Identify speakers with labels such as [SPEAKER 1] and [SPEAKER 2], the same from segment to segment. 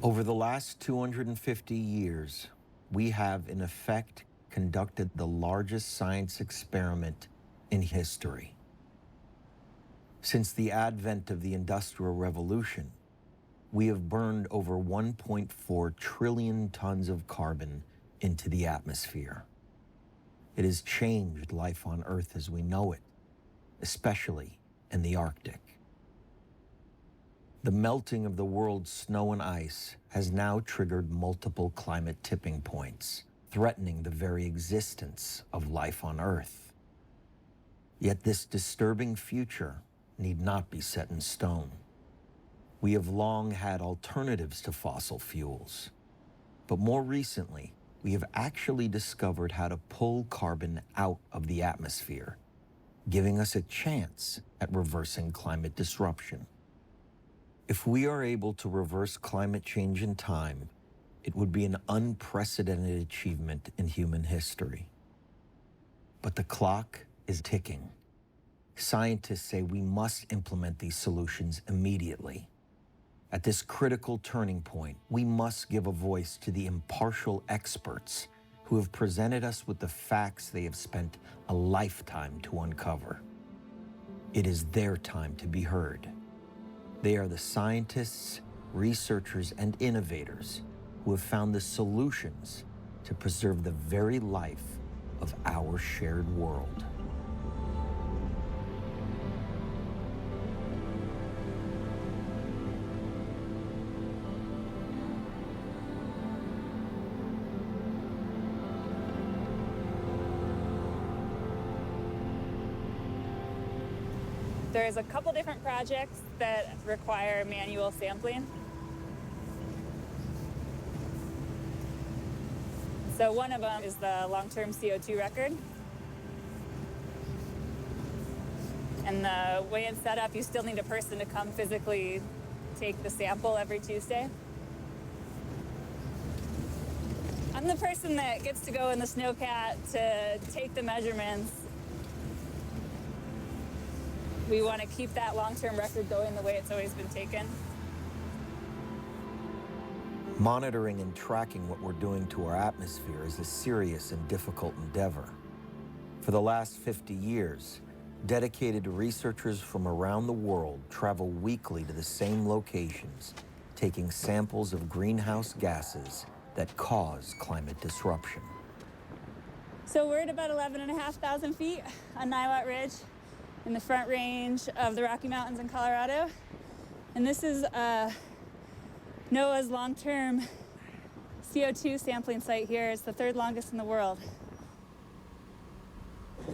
[SPEAKER 1] Over the last 250 years, we have, in effect, conducted the largest science experiment in history. Since the advent of the Industrial Revolution, we have burned over 1.4 trillion tons of carbon into the atmosphere. It has changed life on Earth as we know it, especially in the Arctic. The melting of the world's snow and ice has now triggered multiple climate tipping points, threatening the very existence of life on Earth. Yet this disturbing future need not be set in stone. We have long had alternatives to fossil fuels, but more recently, we have actually discovered how to pull carbon out of the atmosphere, giving us a chance at reversing climate disruption. If we are able to reverse climate change in time, it would be an unprecedented achievement in human history. But the clock is ticking. Scientists say we must implement these solutions immediately. At this critical turning point, we must give a voice to the impartial experts who have presented us with the facts they have spent a lifetime to uncover. It is their time to be heard. They are the scientists, researchers, and innovators who have found the solutions to preserve the very life of our shared world.
[SPEAKER 2] There's a couple different projects that require manual sampling. So one of them is the long-term CO2 record. And the way it's set up, you still need a person to come physically take the sample every Tuesday. I'm the person that gets to go in the snowcat to take the measurements. We want to keep that long-term record going the way it's always been taken.
[SPEAKER 1] Monitoring and tracking what we're doing to our atmosphere is a serious and difficult endeavor. For the last 50 years, dedicated researchers from around the world travel weekly to the same locations, taking samples of greenhouse gases that cause climate disruption.
[SPEAKER 2] So we're at about 11,500 feet on Niwot Ridge in the Front Range of the Rocky Mountains in Colorado. And this is NOAA's long-term CO2 sampling site here. It's the third longest in the world.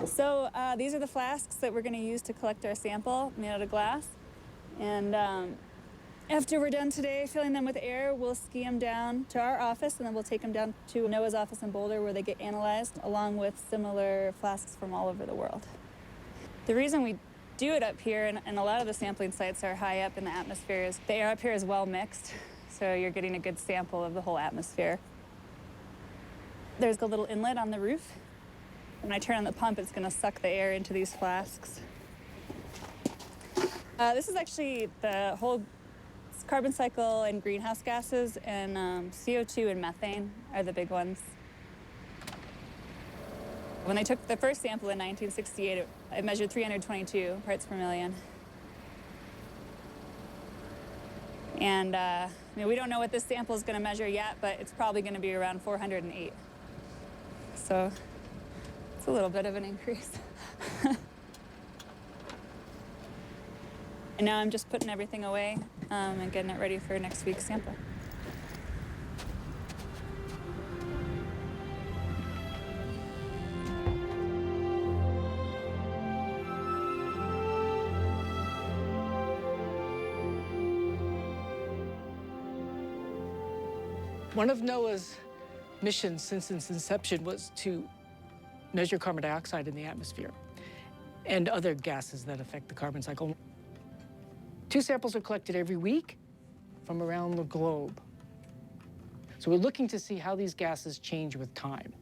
[SPEAKER 2] So these are the flasks that we're going to use to collect our sample made out of glass. And after we're done today filling them with air, we'll ski them down to our office, and then we'll take them down to NOAA's office in Boulder where they get analyzed along with similar flasks from all over the world. The reason we do it up here, and a lot of the sampling sites are high up in the atmosphere, is the air up here is well mixed, so you're getting a good sample of the whole atmosphere. There's a little inlet on the roof. When I turn on the pump, it's going to suck the air into these flasks. This is actually the whole carbon cycle and greenhouse gases, and CO2 and methane are the big ones. When they took the first sample in 1968, it measured 322 parts per million. And we don't know what this sample is going to measure yet, but it's probably going to be around 408. So it's a little bit of an increase. And now I'm just putting everything away and getting it ready for next week's sample.
[SPEAKER 3] One of NOAA's missions since its inception was to measure carbon dioxide in the atmosphere and other gases that affect the carbon cycle. 2 samples are collected every week from around the globe. So we're looking to see how these gases change with time.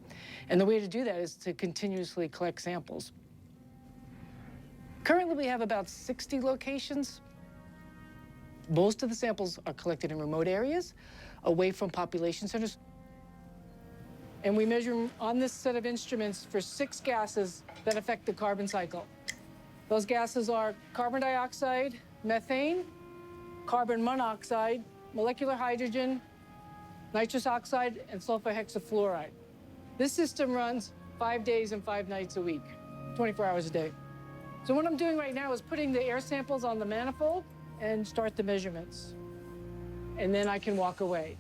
[SPEAKER 3] And the way to do that is to continuously collect samples. Currently, we have about 60 locations. Most of the samples are collected in remote areas, away from population centers. And we measure on this set of instruments for 6 gases that affect the carbon cycle. Those gases are carbon dioxide, methane, carbon monoxide, molecular hydrogen, nitrous oxide, and sulfur hexafluoride. This system runs 5 days and 5 nights a week, 24 hours a day. So what I'm doing right now is putting the air samples on the manifold and start the measurements. And then I can walk away.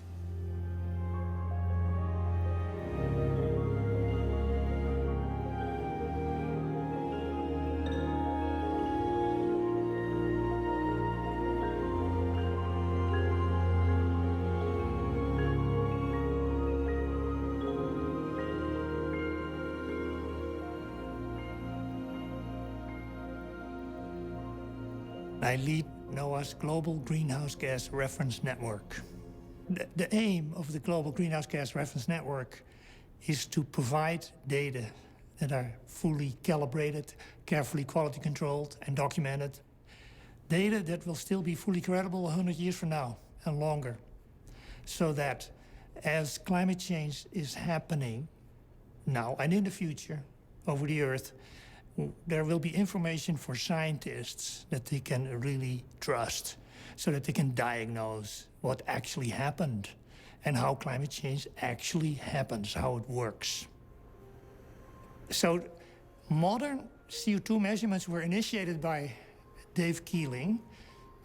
[SPEAKER 4] I lead NOAA's Global Greenhouse Gas Reference Network. The aim of the Global Greenhouse Gas Reference Network is to provide data that are fully calibrated, carefully quality controlled and documented. Data that will still be fully credible 100 years from now and longer. So that as climate change is happening now and in the future over the Earth, there will be information for scientists that they can really trust so that they can diagnose what actually happened and how climate change actually happens, how it works. So modern CO2 measurements were initiated by Dave Keeling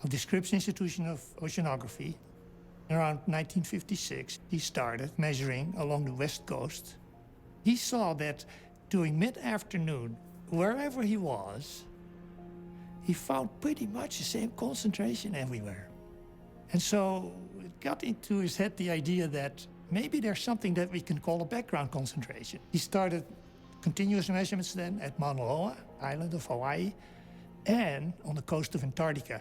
[SPEAKER 4] of the Scripps Institution of Oceanography. Around 1956, he started measuring along the West Coast. He saw that during mid-afternoon, wherever he was, he found pretty much the same concentration everywhere. And so it got into his head the idea that maybe there's something that we can call a background concentration. He started continuous measurements then at Mauna Loa, island of Hawaii, and on the coast of Antarctica.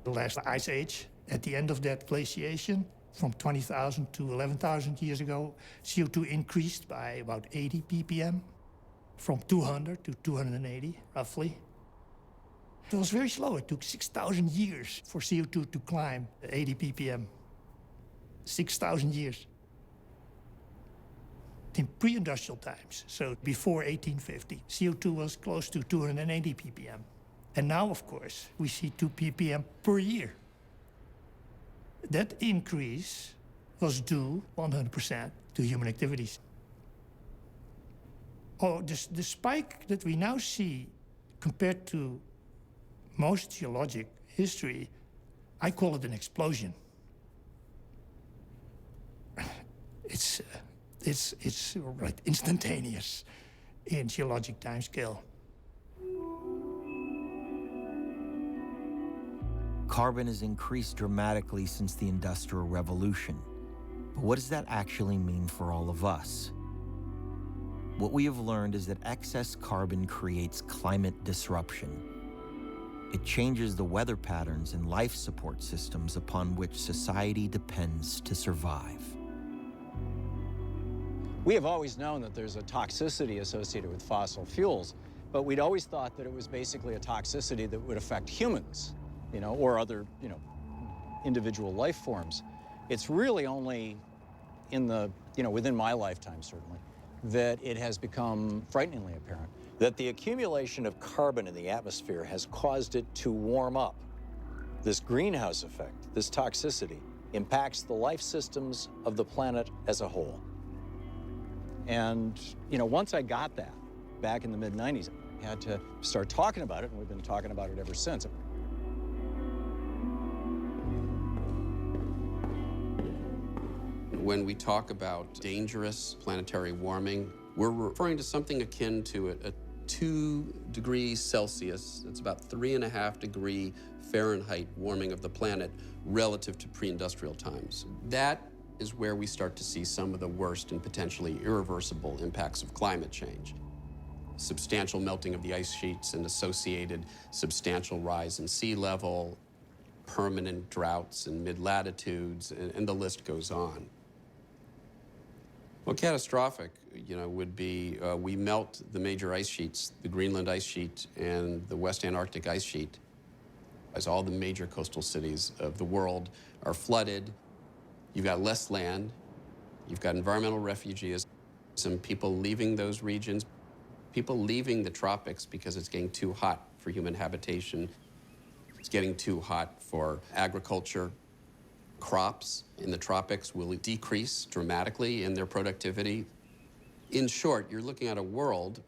[SPEAKER 4] The last ice age, at the end of that glaciation, from 20,000 to 11,000 years ago, CO2 increased by about 80 ppm. From 200 to 280, roughly. It was very slow. It took 6,000 years for CO2 to climb 80 ppm. 6,000 years. In pre-industrial times, so before 1850, CO2 was close to 280 ppm. And now, of course, we see 2 ppm per year. That increase was due 100% to human activities. Oh, the spike that we now see compared to most geologic history, I call it an explosion. It's right instantaneous in geologic timescale.
[SPEAKER 1] Carbon has increased dramatically since the Industrial Revolution. But what does that actually mean for all of us? What we have learned is that excess carbon creates climate disruption. It changes the weather patterns and life support systems upon which society depends to survive.
[SPEAKER 5] We have always known that there's a toxicity associated with fossil fuels, but we'd always thought that it was basically a toxicity that would affect humans, or other, individual life forms. It's really only in the, within my lifetime, certainly, that it has become frighteningly apparent that the accumulation of carbon in the atmosphere has caused it to warm up. This greenhouse effect, this toxicity, impacts the life systems of the planet as a whole. And, once I got that back in the mid-90s, I had to start talking about it, and we've been talking about it ever since.
[SPEAKER 6] When we talk about dangerous planetary warming, we're referring to something akin to a 2 degrees Celsius, it's about 3.5 degree Fahrenheit warming of the planet relative to pre-industrial times. That is where we start to see some of the worst and potentially irreversible impacts of climate change. Substantial melting of the ice sheets and associated substantial rise in sea level, permanent droughts in mid-latitudes, and the list goes on. Well, catastrophic, would be we melt the major ice sheets, the Greenland ice sheet and the West Antarctic ice sheet. As all the major coastal cities of the world are flooded, you've got less land, you've got environmental refugees, some people leaving those regions, people leaving the tropics because it's getting too hot for human habitation. It's getting too hot for agriculture. Crops in the tropics will decrease dramatically in their productivity. In short, you're looking at a world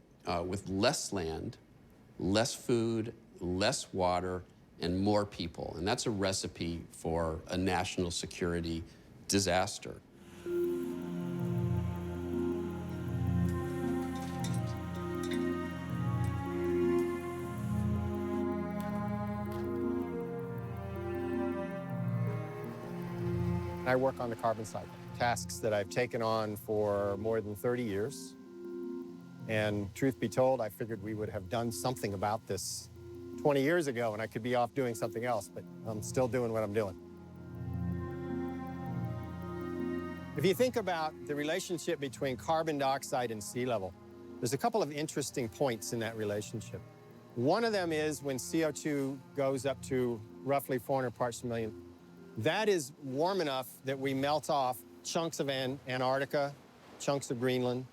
[SPEAKER 6] with less land, less food, less water, and more people. And that's a recipe for a national security disaster.
[SPEAKER 7] I work on the carbon cycle, tasks that I've taken on for more than 30 years. And truth be told, I figured we would have done something about this 20 years ago and I could be off doing something else, but I'm still doing what I'm doing. If you think about the relationship between carbon dioxide and sea level, there's a couple of interesting points in that relationship. One of them is when CO2 goes up to roughly 400 parts per million. That is warm enough that we melt off chunks of Antarctica, chunks of Greenland.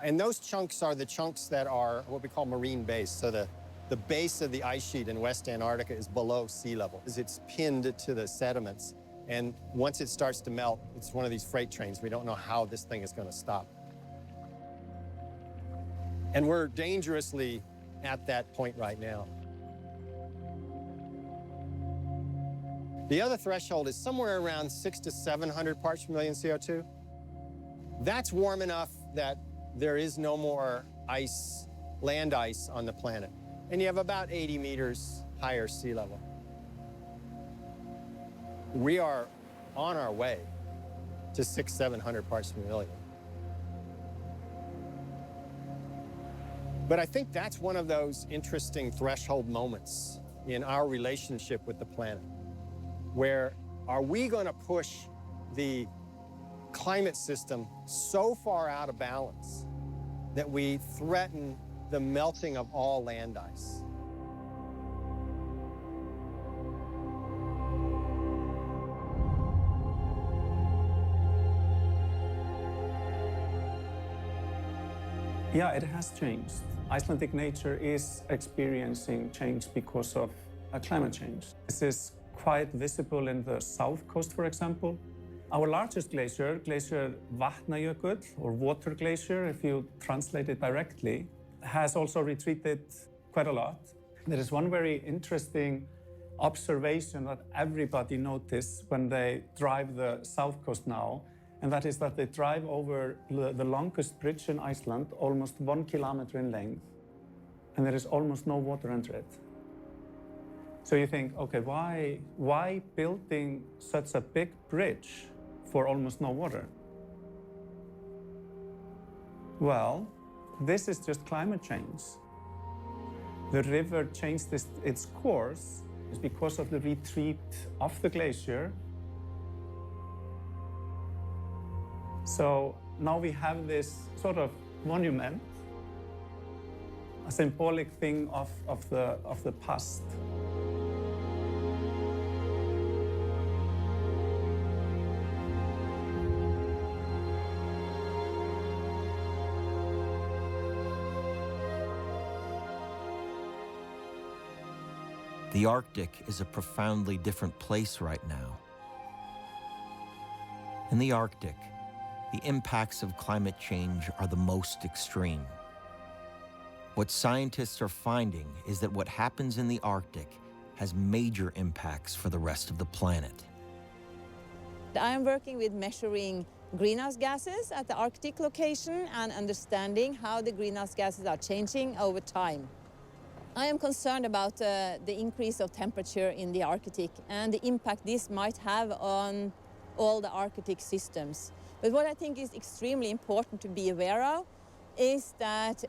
[SPEAKER 7] And those chunks are the chunks that are what we call marine base. So the base of the ice sheet in West Antarctica is below sea level. It's pinned to the sediments. And once it starts to melt, it's one of these freight trains. We don't know how this thing is going to stop. And we're dangerously at that point right now. The other threshold is somewhere around 600 to 700 parts per million CO2. That's warm enough that there is no more ice, land ice on the planet. And you have about 80 meters higher sea level. We are on our way to 600, 700 parts per million. But I think that's one of those interesting threshold moments in our relationship with the planet, where are we going to push the climate system so far out of balance that we threaten the melting of all land ice?
[SPEAKER 8] Yeah, it has changed. Icelandic nature is experiencing change because of climate change. This is quite visible in the south coast, for example. Our largest glacier, Glacier Vatnajökull, or water glacier, if you translate it directly, has also retreated quite a lot. There is one very interesting observation that everybody notices when they drive the south coast now, and that is that they drive over the longest bridge in Iceland, almost 1 kilometer in length, and there is almost no water under it. So you think, okay, why building such a big bridge for almost no water? Well, this is just climate change. The river changed its course is because of the retreat of the glacier. So now we have this sort of monument, a symbolic thing of the past.
[SPEAKER 1] The Arctic is a profoundly different place right now. In the Arctic, the impacts of climate change are the most extreme. What scientists are finding is that what happens in the Arctic has major impacts for the rest of the planet.
[SPEAKER 9] I am working with measuring greenhouse gases at the Arctic location and understanding how the greenhouse gases are changing over time. I am concerned about the increase of temperature in the Arctic and the impact this might have on all the Arctic systems. But what I think is extremely important to be aware of is that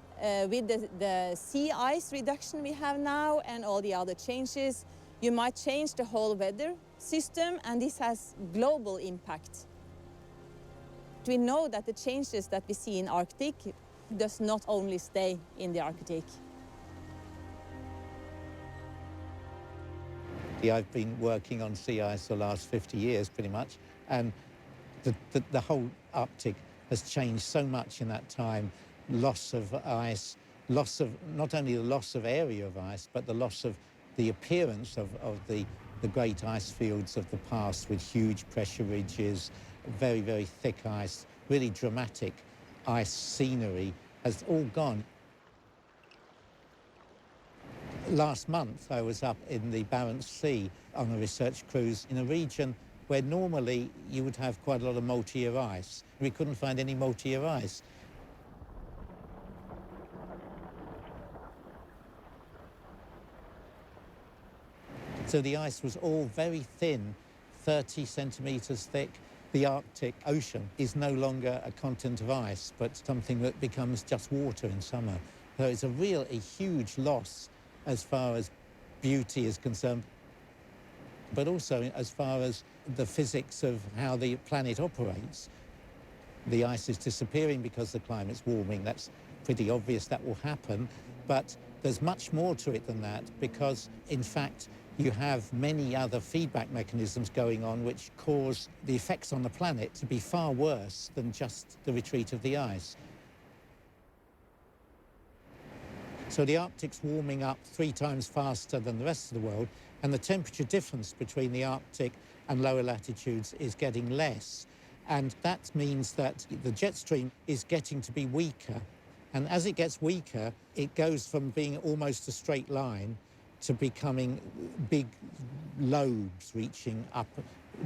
[SPEAKER 9] with the sea ice reduction we have now and all the other changes, you might change the whole weather system, and this has global impact. We know that the changes that we see in Arctic does not only stay in the Arctic.
[SPEAKER 10] I've been working on sea ice for the last 50 years, pretty much, and the whole Arctic has changed so much in that time. Loss of ice, loss of, not only the loss of area of ice, but the loss of the appearance of the great ice fields of the past with huge pressure ridges, very, very thick ice, really dramatic ice scenery has all gone. Last month, I was up in the Barents Sea on a research cruise in a region where normally you would have quite a lot of multi-year ice. We couldn't find any multi-year ice. So the ice was all very thin, 30 centimetres thick. The Arctic Ocean is no longer a continent of ice, but something that becomes just water in summer. So it's a huge loss as far as beauty is concerned, but also as far as the physics of how the planet operates. The ice is disappearing because the climate's warming. That's pretty obvious that will happen, but there's much more to it than that because, in fact, you have many other feedback mechanisms going on which cause the effects on the planet to be far worse than just the retreat of the ice. So the Arctic's warming up 3 times faster than the rest of the world, and the temperature difference between the Arctic and lower latitudes is getting less. And that means that the jet stream is getting to be weaker. And as it gets weaker, it goes from being almost a straight line to becoming big lobes reaching up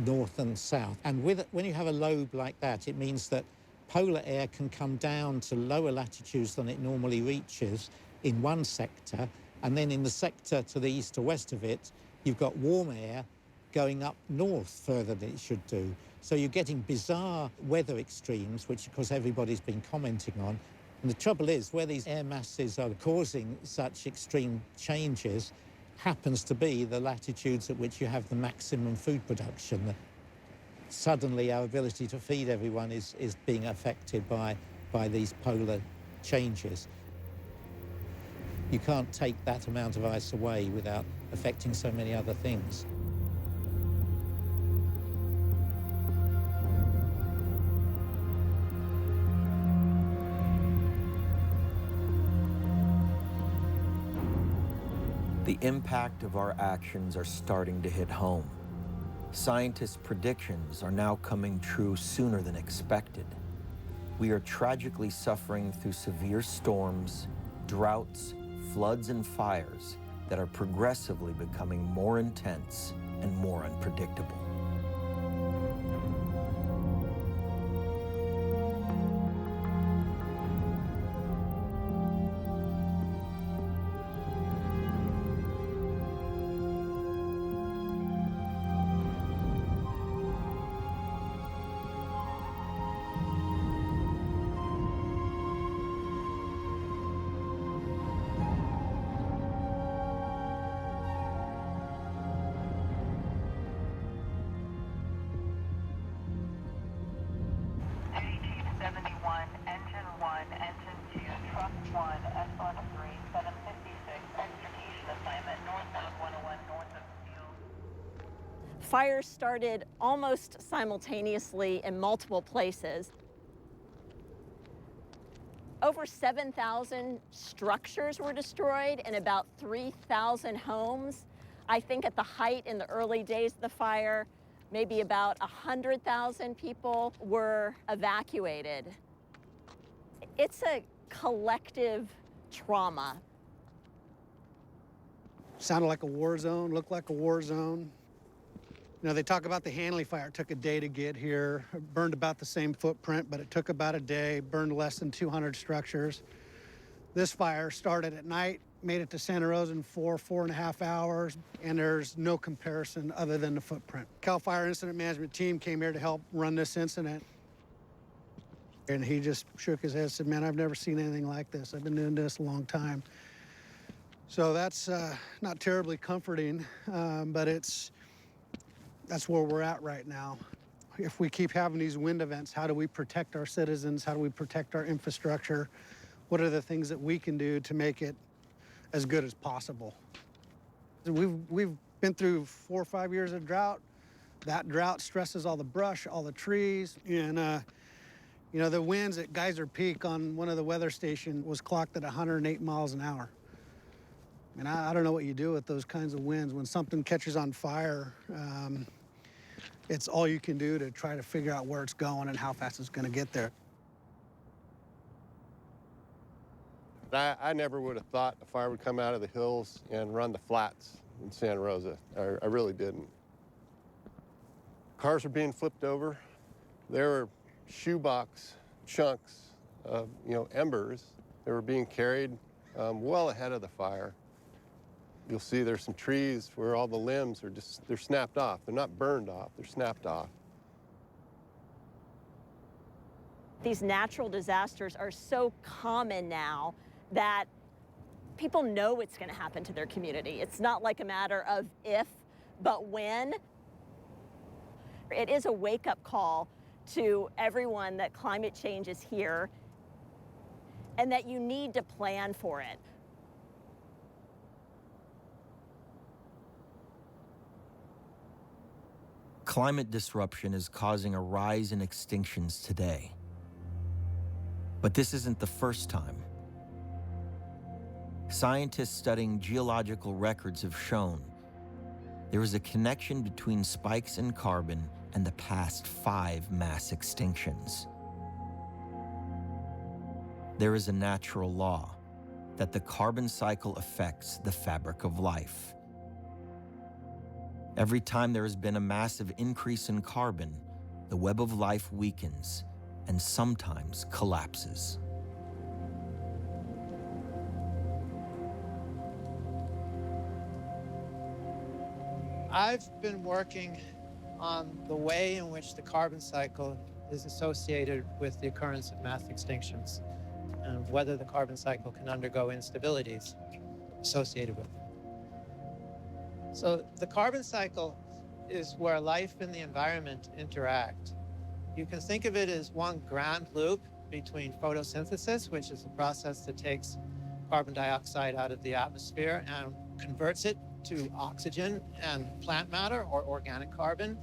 [SPEAKER 10] north and south. And when you have a lobe like that, it means that polar air can come down to lower latitudes than it normally reaches in one sector, and then in the sector to the east or west of it, you've got warm air going up north further than it should do. So you're getting bizarre weather extremes, which of course everybody's been commenting on. And the trouble is, where these air masses are causing such extreme changes happens to be the latitudes at which you have the maximum food production. Suddenly our ability to feed everyone is being affected by these polar changes. You can't take that amount of ice away without affecting so many other things.
[SPEAKER 1] The impact of our actions are starting to hit home. Scientists' predictions are now coming true sooner than expected. We are tragically suffering through severe storms, droughts, floods, and fires that are progressively becoming more intense and more unpredictable.
[SPEAKER 11] Fires started almost simultaneously in multiple places. Over 7,000 structures were destroyed and about 3,000 homes. I think at the height in the early days of the fire, maybe about 100,000 people were evacuated. It's a collective trauma.
[SPEAKER 12] Sounded like a war zone, looked like a war zone. You know, they talk about the Hanley fire. It took a day to get here. It burned about the same footprint, but it took about a day, burned less than 200 structures. This fire started at night, made it to Santa Rosa in 4.5 hours, and there's no comparison other than the footprint. Cal Fire Incident Management Team came here to help run this incident. And he just shook his head and said, man, I've never seen anything like this. I've been doing this a long time. So that's not terribly comforting, but that's where we're at right now. If we keep having these wind events, how do we protect our citizens? How do we protect our infrastructure? What are the things that we can do to make it as good as possible? We've Been through 4 or 5 years of drought. That drought stresses all the brush, all the trees, and you know, the winds at Geyser Peak on one of the weather stations was clocked at 108 miles an hour. And I don't know what you do with those kinds of winds. When something catches on fire, it's all you can do to try to figure out where it's going and how fast it's going to get there.
[SPEAKER 13] I never would have thought a fire would come out of the hills and run the flats in Santa Rosa. I really didn't. Cars were being flipped over. There were shoebox chunks of, embers that were being carried well ahead of the fire. You'll see there's some trees where all the limbs are they're snapped off. They're not burned off, they're snapped off.
[SPEAKER 11] These natural disasters are so common now that people know it's going to happen to their community. It's not like a matter of if, but when. It is a wake-up call to everyone that climate change is here and that you need to plan for it.
[SPEAKER 1] Climate disruption is causing a rise in extinctions today. But this isn't the first time. Scientists studying geological records have shown there is a connection between spikes in carbon and the past 5 mass extinctions. There is a natural law that the carbon cycle affects the fabric of life. Every time there has been a massive increase in carbon, the web of life weakens and sometimes collapses.
[SPEAKER 10] I've been working on the way in which the carbon cycle is associated with the occurrence of mass extinctions and whether the carbon cycle can undergo instabilities associated with it. So the carbon cycle is where life and the environment interact. You can think of it as one grand loop between photosynthesis, which is a process that takes carbon dioxide out of the atmosphere and converts it to oxygen and plant matter or organic carbon.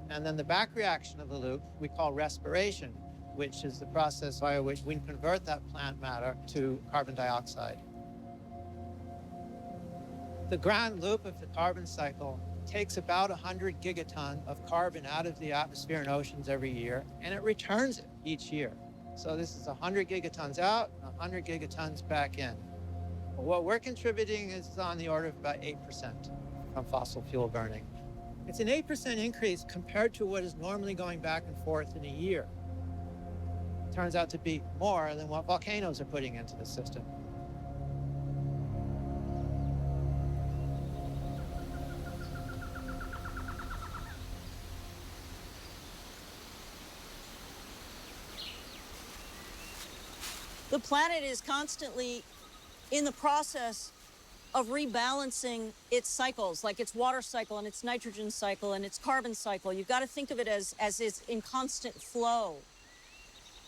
[SPEAKER 10] And then the back reaction of the loop we call respiration, which is the process via which we convert that plant matter to carbon dioxide. The grand loop of the carbon cycle takes about 100 gigaton of carbon out of the atmosphere and oceans every year, and it returns it each year. So this is 100 gigatons out, 100 gigatons back in. But what we're contributing is on the order of about 8% from fossil fuel burning. It's an 8% increase compared to what is normally going back and forth in a year. It turns out to be more than what volcanoes are putting into the system.
[SPEAKER 14] The planet is constantly in the process of rebalancing its cycles, like its water cycle and its nitrogen cycle and its carbon cycle. You've got to think of it as it's in constant flow.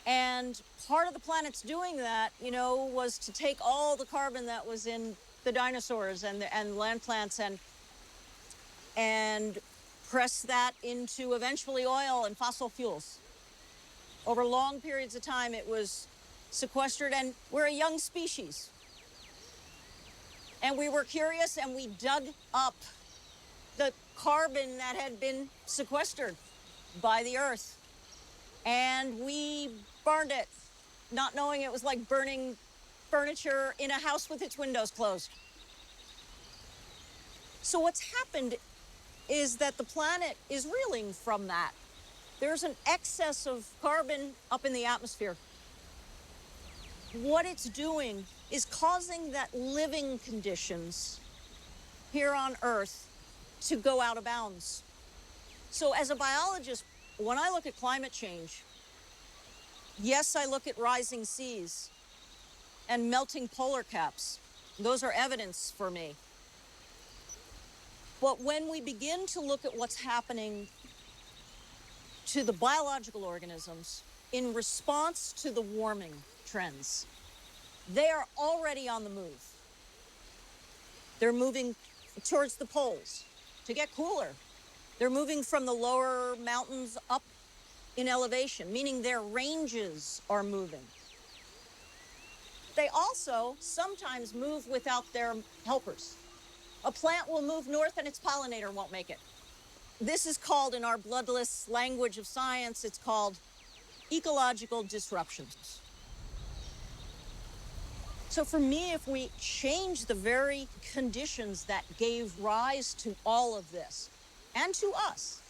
[SPEAKER 14] And part of the planet's doing that, was to take all the carbon that was in the dinosaurs and land plants and press that into eventually oil and fossil fuels. Over long periods of time, it was sequestered, and we're a young species. And we were curious, and we dug up the carbon that had been sequestered by the Earth. And we burned it, not knowing it was like burning furniture in a house with its windows closed. So what's happened is that the planet is reeling from that. There's an excess of carbon up in the atmosphere. What it's doing is causing that living conditions here on Earth to go out of bounds. So as a biologist, when I look at climate change, yes, I look at rising seas and melting polar caps. Those are evidence for me. But when we begin to look at what's happening to the biological organisms in response to the warming trends, they are already on the move. They're moving towards the poles. to get cooler. They're moving from the lower mountains up in elevation, meaning their ranges are moving. They also sometimes move without their helpers. A plant will move north and its pollinator won't make it. This is called, in our bloodless language of science, it's called ecological disruptions. So for me, if we change the very conditions that gave rise to all of this, and to us,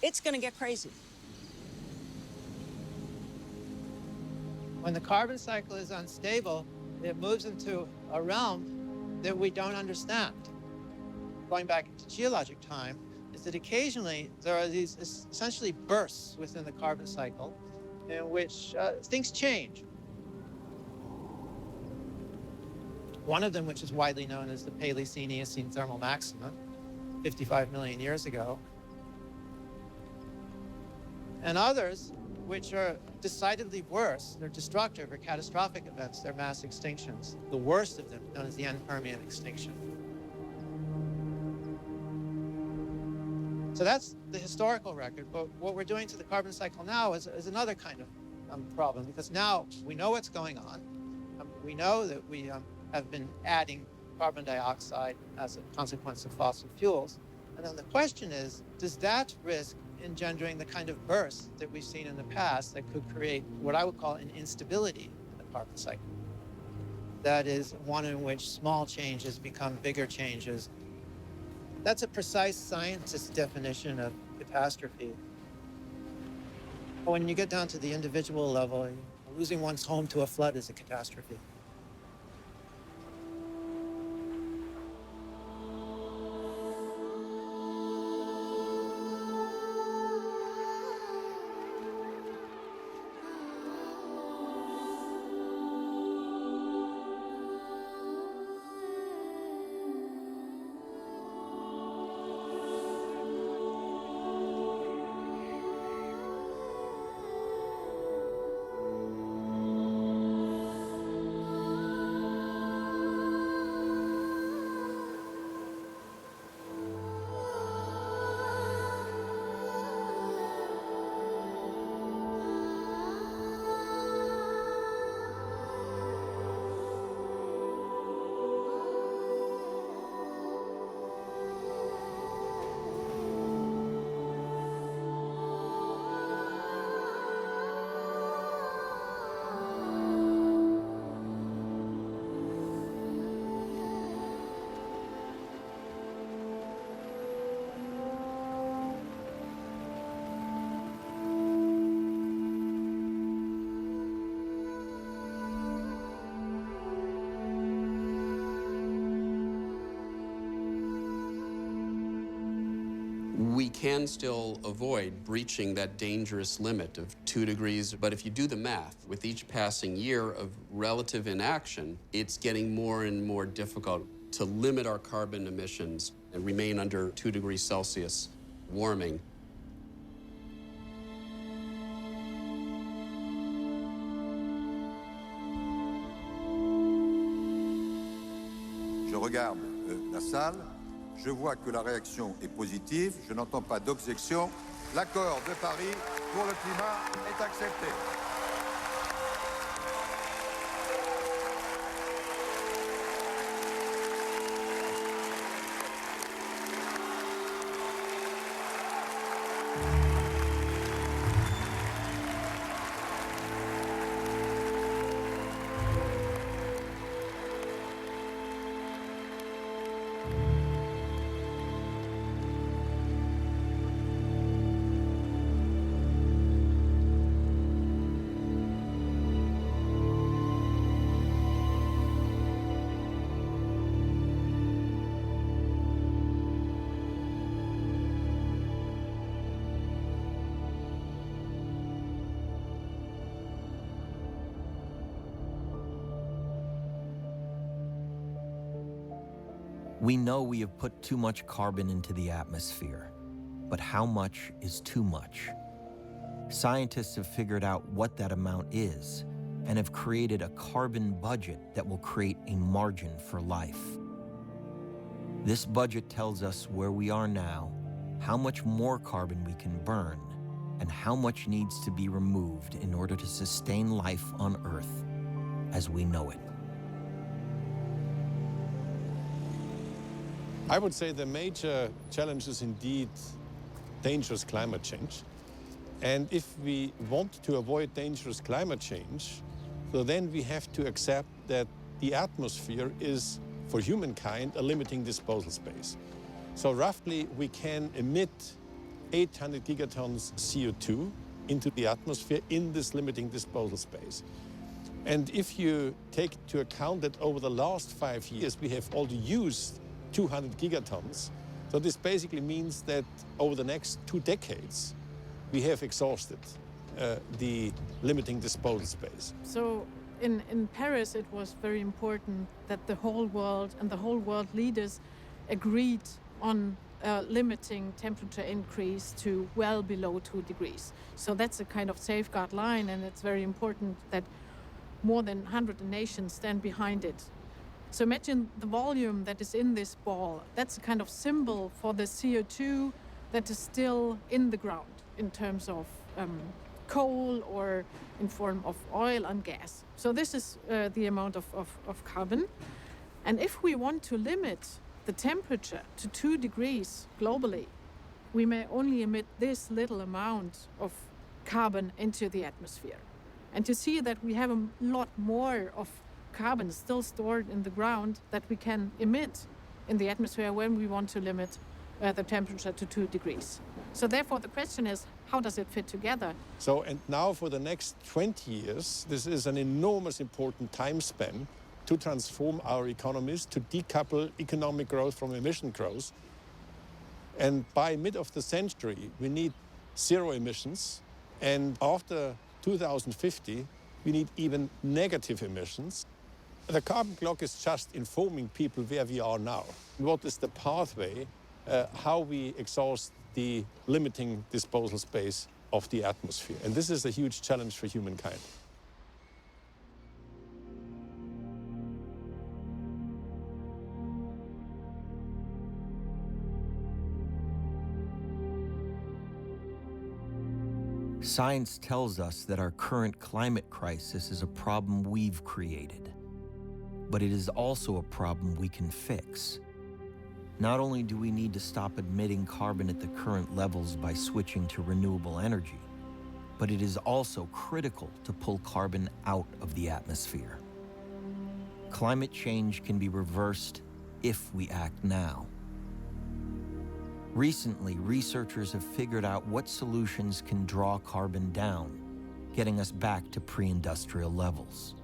[SPEAKER 14] it's gonna get crazy.
[SPEAKER 15] When the carbon cycle is unstable, it moves into a realm that we don't understand. Going back into geologic time, is that occasionally there are these essentially bursts within the carbon cycle in which things change. One of them, which is widely known as the Paleocene-Eocene thermal maxima, 55 million years ago. And others, which are decidedly worse, they're destructive or catastrophic events, they're mass extinctions. The worst of them, known as the end Permian extinction. So that's the historical record, but what we're doing to the carbon cycle now is another kind of problem, because now we know what's going on. We know that we have been adding carbon dioxide as a consequence of fossil fuels. And then the question is, does that risk engendering the kind of burst that we've seen in the past that could create what I would call an instability in the carbon cycle? That is one in which small changes become bigger changes. That's a precise scientist's definition of catastrophe. But when you get down to the individual level, losing one's home to a flood is a catastrophe.
[SPEAKER 6] We can still avoid breaching that dangerous limit of 2 degrees, but if you do the math, with each passing year of relative inaction, it's getting more and more difficult to limit our carbon emissions and remain under 2 degrees Celsius warming.
[SPEAKER 16] Je regarde la salle. Je vois que la réaction est positive. Je n'entends pas d'objection. L'accord de Paris pour le climat est accepté.
[SPEAKER 1] We know we have put too much carbon into the atmosphere, but how much is too much? Scientists have figured out what that amount is. and have created a carbon budget that will create a margin for life. This budget tells us where we are now, how much more carbon we can burn, and how much needs to be removed in order to sustain life on Earth as we know it.
[SPEAKER 13] I would say the major challenge is indeed dangerous climate change. And if we want to avoid dangerous climate change, so then we have to accept that the atmosphere is, for humankind, a limiting disposal space. So roughly we can emit 800 gigatons CO2 into the atmosphere in this limiting disposal space. And if you take into account that over the last 5 years we have already used 200 gigatons, so this basically means that over the next 2 decades we have exhausted the limiting disposal space.
[SPEAKER 17] So in Paris it was very important that the whole world and the whole world leaders agreed on limiting temperature increase to well below 2 degrees. So that's a kind of safeguard line, and it's very important that more than 100 nations stand behind it. So imagine the volume that is in this ball. That's a kind of symbol for the CO2 that is still in the ground in terms of coal or in form of oil and gas. So this is the amount of carbon. And if we want to limit the temperature to 2 degrees globally, we may only emit this little amount of carbon into the atmosphere. And to see that we have a lot more of carbon still stored in the ground that we can emit in the atmosphere when we want to limit the temperature to 2 degrees. So therefore the question is, how does it fit together?
[SPEAKER 13] So, and now for the next 20 years, this is an enormous important time span to transform our economies, to decouple economic growth from emission growth. And by mid of the century, we need zero emissions. And after 2050, we need even negative emissions. The carbon clock is just informing people where we are now. What is the pathway, how we exhaust the limiting disposal space of the atmosphere. And this is a huge challenge for humankind.
[SPEAKER 1] Science tells us that our current climate crisis is a problem we've created, but it is also a problem we can fix. Not only do we need to stop emitting carbon at the current levels by switching to renewable energy, but it is also critical to pull carbon out of the atmosphere. Climate change can be reversed if we act now. Recently, researchers have figured out what solutions can draw carbon down, getting us back to pre-industrial levels.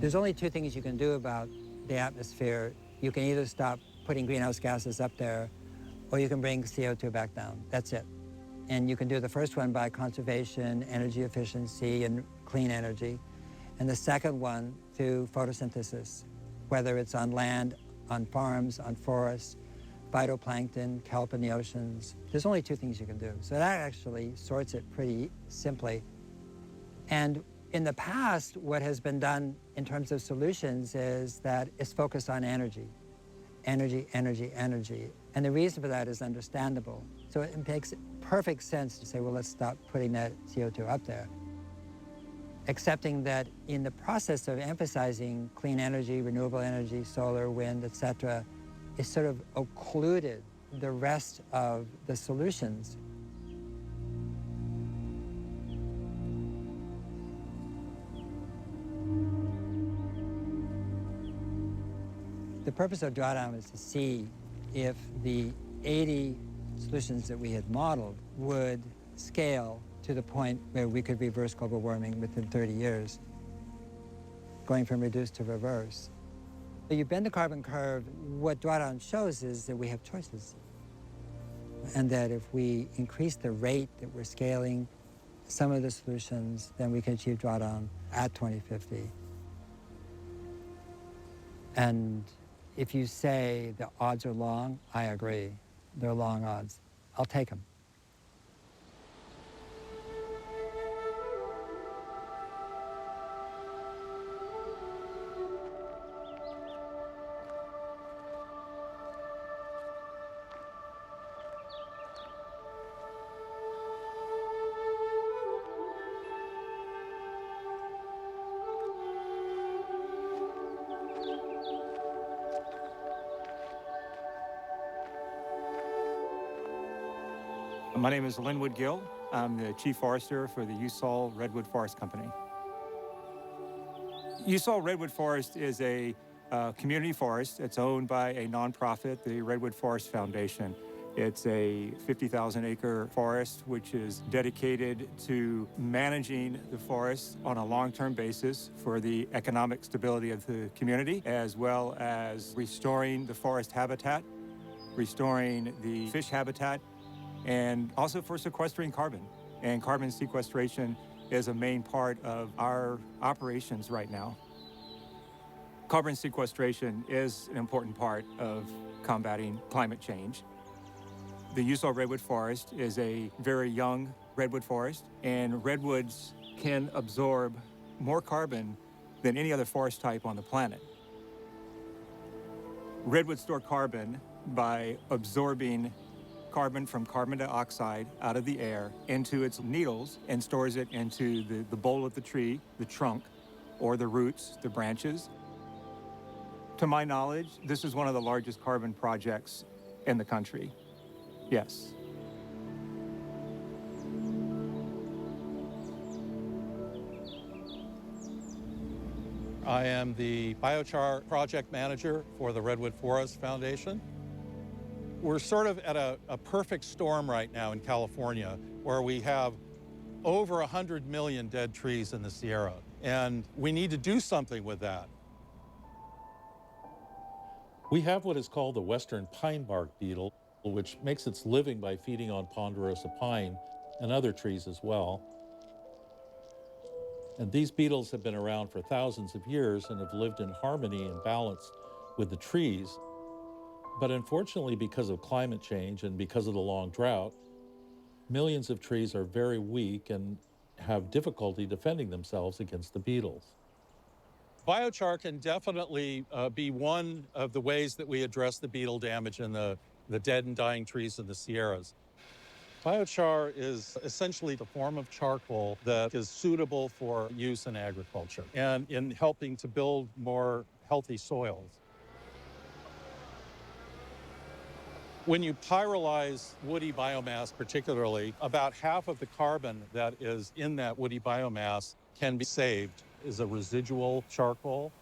[SPEAKER 18] There's only 2 things you can do about the atmosphere. You can either stop putting greenhouse gases up there, or you can bring CO2 back down. That's it. And you can do the first one by conservation, energy efficiency, and clean energy. And the second one through photosynthesis, whether it's on land, on farms, on forests, phytoplankton, kelp in the oceans. There's only 2 things you can do. So that actually sorts it pretty simply. And in the past, what has been done in terms of solutions is that it's focused on energy. Energy, energy, energy. And the reason for that is understandable. So it makes perfect sense to say, well, let's stop putting that CO2 up there. Accepting that in the process of emphasizing clean energy, renewable energy, solar, wind, etc., it's sort of occluded the rest of the solutions. The purpose of drawdown was to see if the 80 solutions that we had modeled would scale to the point where we could reverse global warming within 30 years, going from reduce to reverse. You bend the carbon curve, what drawdown shows is that we have choices. And that if we increase the rate that we're scaling some of the solutions, then we can achieve drawdown at 2050. And if you say the odds are long, I agree. They're long odds. I'll take them.
[SPEAKER 19] My name is Linwood Gill. I'm the Chief Forester for the Usal Redwood Forest Company. Usal Redwood Forest is a community forest. It's owned by a nonprofit, the Redwood Forest Foundation. It's a 50,000-acre forest which is dedicated to managing the forest on a long-term basis for the economic stability of the community, as well as restoring the forest habitat, restoring the fish habitat, and also for sequestering carbon. And carbon sequestration is a main part of our operations right now. Carbon sequestration is an important part of combating climate change. The Usal Redwood Forest is a very young redwood forest, and redwoods can absorb more carbon than any other forest type on the planet. Redwoods store carbon by absorbing carbon from carbon dioxide out of the air into its needles and stores it into the bole of the tree, the trunk, or the roots, the branches. To my knowledge, this is one of the largest carbon projects in the country. Yes.
[SPEAKER 20] I am the biochar project manager for the Redwood Forest Foundation. We're sort of at a perfect storm right now in California, where we have over 100 million dead trees in the Sierra, and we need to do something with that.
[SPEAKER 21] We have what is called the western pine bark beetle, which makes its living by feeding on ponderosa pine and other trees as well. And these beetles have been around for thousands of years and have lived in harmony and balance with the trees. But unfortunately, because of climate change and because of the long drought, millions of trees are very weak and have difficulty defending themselves against the beetles.
[SPEAKER 20] Biochar can definitely be one of the ways that we address the beetle damage in the dead and dying trees in the Sierras. Biochar is essentially the form of charcoal that is suitable for use in agriculture and in helping to build more healthy soils. When you pyrolyze woody biomass particularly, about half of the carbon that is in that woody biomass can be saved as a residual charcoal.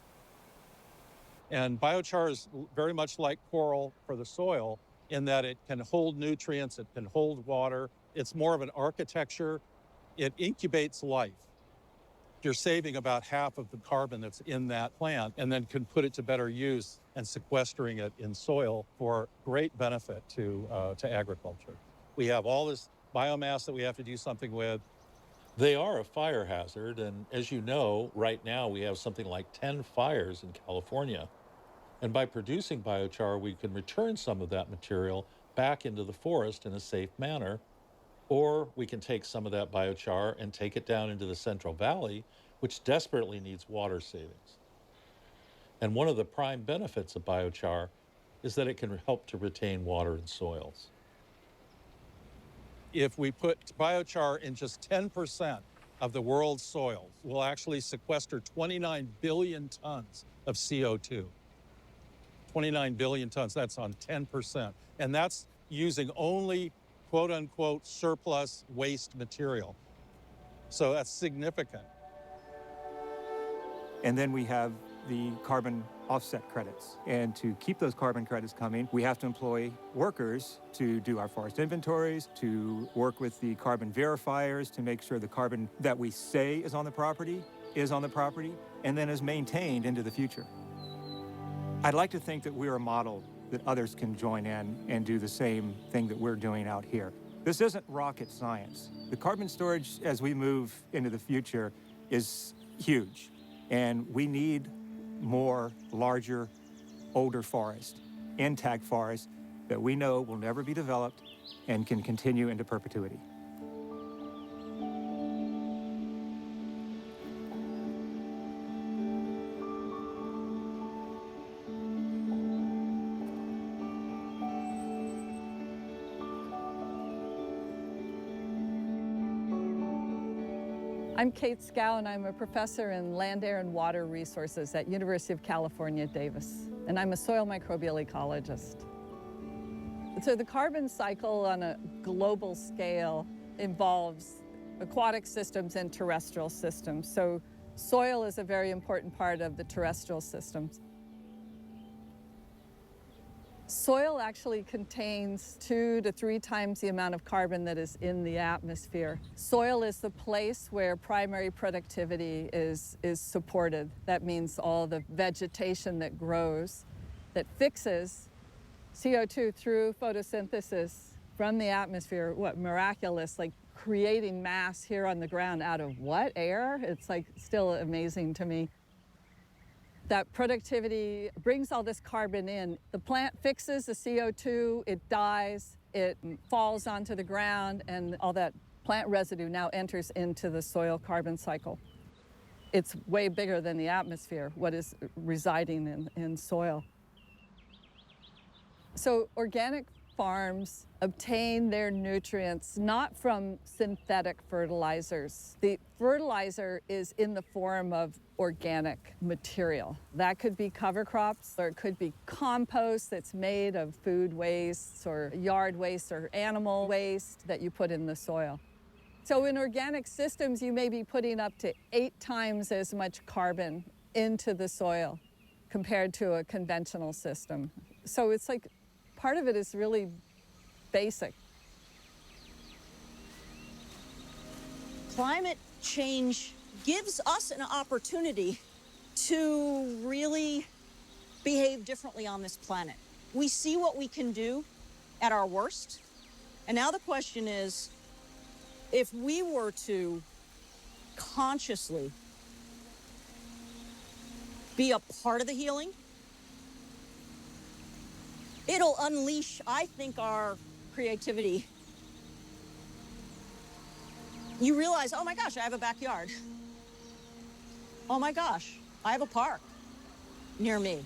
[SPEAKER 20] And biochar is very much like coral for the soil in that it can hold nutrients, it can hold water. It's more of an architecture. It incubates life. You're saving about half of the carbon that's in that plant and then can put it to better use and sequestering it in soil for great benefit to agriculture. We have all this biomass that we have to do something with.
[SPEAKER 21] They are a fire hazard, and as you know, right now we have something like 10 fires in California. And by producing biochar, we can return some of that material back into the forest in a safe manner, or we can take some of that biochar and take it down into the Central Valley, which desperately needs water savings. And one of the prime benefits of biochar is that it can help to retain water in soils.
[SPEAKER 20] If we put biochar in just 10% of the world's soils, we'll actually sequester 29 billion tons of CO2. 29 billion tons, that's on 10%. And that's using only quote unquote surplus waste material. So that's significant.
[SPEAKER 19] And then we have the carbon offset credits. And to keep those carbon credits coming, we have to employ workers to do our forest inventories, to work with the carbon verifiers to make sure the carbon that we say is on the property, and then is maintained into the future. I'd like to think that we're a model that others can join in and do the same thing that we're doing out here. This isn't rocket science. The carbon storage as we move into the future is huge, and we need more larger, older forest, intact forest that we know will never be developed and can continue into perpetuity.
[SPEAKER 22] I'm Kate Scow, and I'm a professor in land, air, and water resources at University of California, Davis. And I'm a soil microbial ecologist. So the carbon cycle on a global scale involves aquatic systems and terrestrial systems. So soil is a very important part of the terrestrial systems. Soil actually contains 2 to 3 times the amount of carbon that is in the atmosphere. Soil is the place where primary productivity is supported. That means all the vegetation that grows, that fixes CO2 through photosynthesis from the atmosphere. What miraculous, like creating mass here on the ground out of what? Air? It's like still amazing to me. That productivity brings all this carbon in. The plant fixes the CO2, it dies, it falls onto the ground, and all that plant residue now enters into the soil carbon cycle. It's way bigger than the atmosphere, what is residing in soil. So organic farms obtain their nutrients not from synthetic fertilizers. The fertilizer is in the form of organic material. That could be cover crops, or it could be compost that's made of food wastes or yard waste or animal waste that you put in the soil. So in organic systems, you may be putting up to 8 times as much carbon into the soil compared to a conventional system. So it's like part of it is really basic.
[SPEAKER 14] Climate change gives us an opportunity to really behave differently on this planet. We see what we can do at our worst, and now the question is, if we were to consciously be a part of the healing, it'll unleash, I think, our creativity. You realize, oh my gosh, I have a backyard. Oh my gosh, I have a park near me.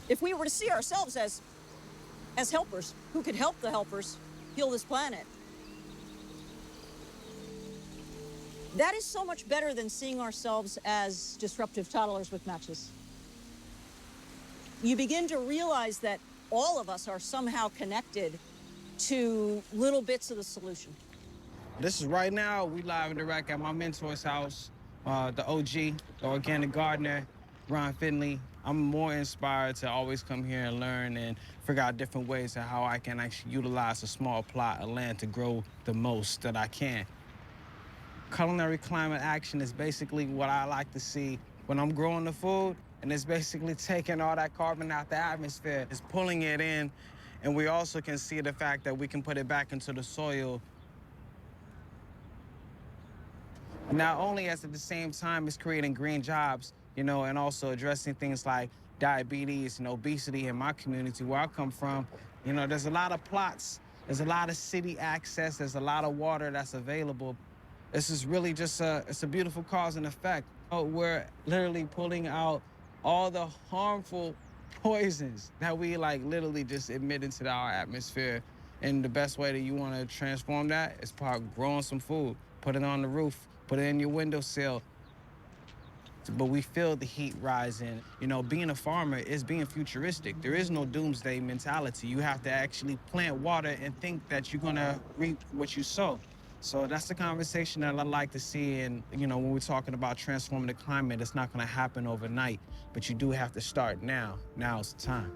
[SPEAKER 14] If we were to see ourselves as helpers who could help the helpers heal this planet, that is so much better than seeing ourselves as disruptive toddlers with matches. You begin to realize that all of us are somehow connected to little bits of the solution.
[SPEAKER 2] This is right now, we live and direct at my mentor's house, the OG, the organic gardener, Ron Finley. I'm more inspired to always come here and learn and figure out different ways of how I can actually utilize a small plot of land to grow the most that I can. Culinary climate action is basically what I like to see when I'm growing the food, and it's basically taking all that carbon out the atmosphere. It's pulling it in, and we also can see the fact that we can put it back into the soil. Not only as at the same time it's creating green jobs, you know, and also addressing things like diabetes and obesity in my community where I come from. You know, there's a lot of plots, there's a lot of city access, there's a lot of water that's available. This is really just it's a beautiful cause and effect. We're literally pulling out all the harmful poisons that we like literally just emit into our atmosphere. And the best way that you want to transform that is by growing some food, put it on the roof, put it in your windowsill. But we feel the heat rising. You know, being a farmer is being futuristic. There is no doomsday mentality. You have to actually plant water and think that you're gonna reap what you sow. So that's the conversation that I like to see. And, you know, when we're talking about transforming the climate, it's not gonna happen overnight, but you do have to start now. Now's the time.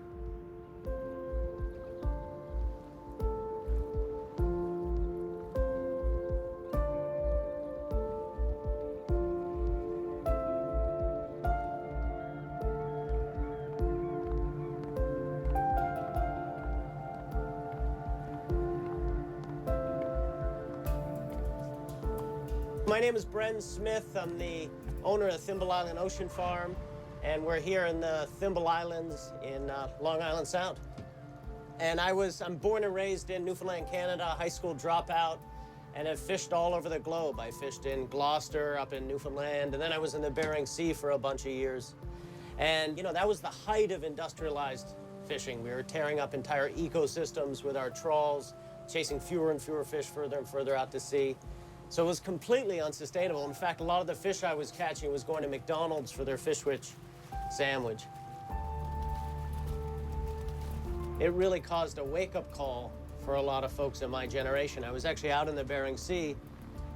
[SPEAKER 3] My name is Bren Smith. I'm the owner of Thimble Island Ocean Farm, and we're here in the Thimble Islands in Long Island Sound. And I'm born and raised in Newfoundland, Canada, high school dropout, and have fished all over the globe. I fished in Gloucester, up in Newfoundland, and then I was in the Bering Sea for a bunch of years. And, you know, that was the height of industrialized fishing. We were tearing up entire ecosystems with our trawls, chasing fewer and fewer fish further and further out to sea. So it was completely unsustainable. In fact, a lot of the fish I was catching was going to McDonald's for their fish witch sandwich. it really caused a wake-up call for a lot of folks in my generation. I was actually out in the Bering Sea,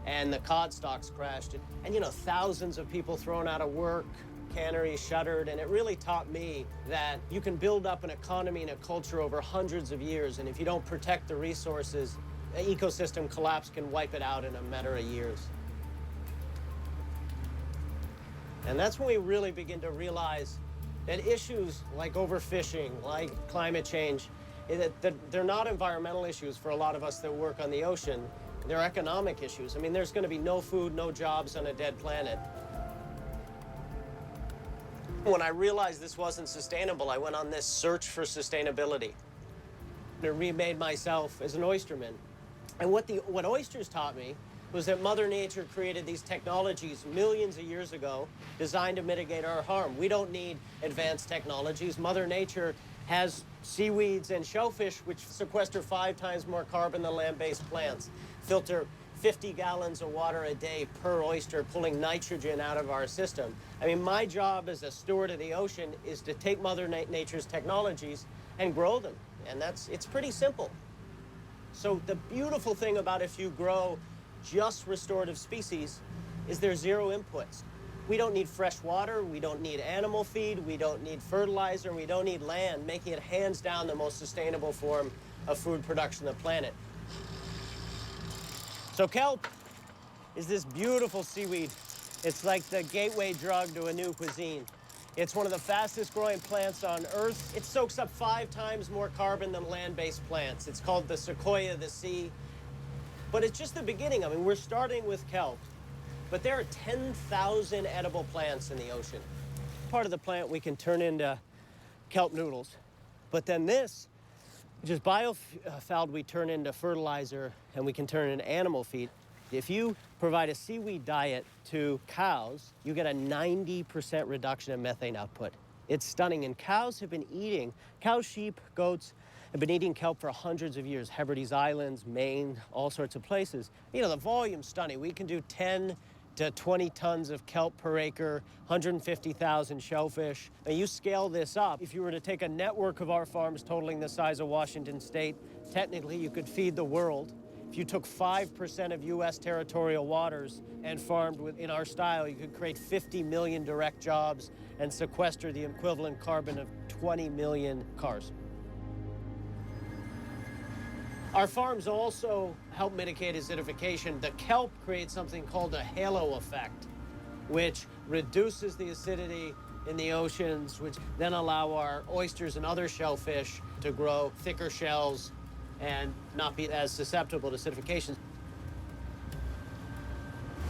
[SPEAKER 3] and the cod stocks crashed. And, you know, thousands of people thrown out of work, canneries shuttered, and it really taught me that you can build up an economy and a culture over hundreds of years, and if you don't protect the resources, an ecosystem collapse can wipe it out in a matter of years. And that's when we really begin to realize that issues like overfishing, like climate change, that they're not environmental issues for a lot of us that work on the ocean. They're economic issues. I mean, there's going to be no food, no jobs on a dead planet. When I realized this wasn't sustainable, I went on this search for sustainability. I remade myself as an oysterman. And what oysters taught me was that Mother Nature created these technologies millions of years ago designed to mitigate our harm. We don't need advanced technologies. Mother Nature has seaweeds and shellfish which sequester 5 times more carbon than land-based plants, filter 50 gallons of water a day per oyster, pulling nitrogen out of our system. I mean, my job as a steward of the ocean is to take Mother Nature's technologies and grow them. And it's pretty simple. So the beautiful thing about if you grow just restorative species is there's 0 inputs. We don't need fresh water, we don't need animal feed, we don't need fertilizer, we don't need land, making it hands down the most sustainable form of food production on the planet. So kelp is this beautiful seaweed. It's like the gateway drug to a new cuisine. It's one of the fastest growing plants on Earth. It soaks up 5 times more carbon than land-based plants. It's called the sequoia of the sea. But it's just the beginning. I mean, we're starting with kelp, but there are 10,000 edible plants in the ocean. Part of the plant we can turn into kelp noodles. But then this, which is biofoul, we turn into fertilizer, and we can turn into animal feed. If you provide a seaweed diet to cows, you get a 90% reduction in methane output. It's stunning, and cows, sheep, goats, have been eating kelp for hundreds of years. Hebrides Islands, Maine, all sorts of places. You know, the volume's stunning. We can do 10 to 20 tons of kelp per acre, 150,000 shellfish. Now you scale this up, if you were to take a network of our farms totaling the size of Washington State, technically you could feed the world. If you took 5% of US territorial waters and farmed in our style, you could create 50 million direct jobs and sequester the equivalent carbon of 20 million cars. Our farms also help mitigate acidification. The kelp creates something called a halo effect, which reduces the acidity in the oceans, which then allow our oysters and other shellfish to grow thicker shells and not be as susceptible to acidification.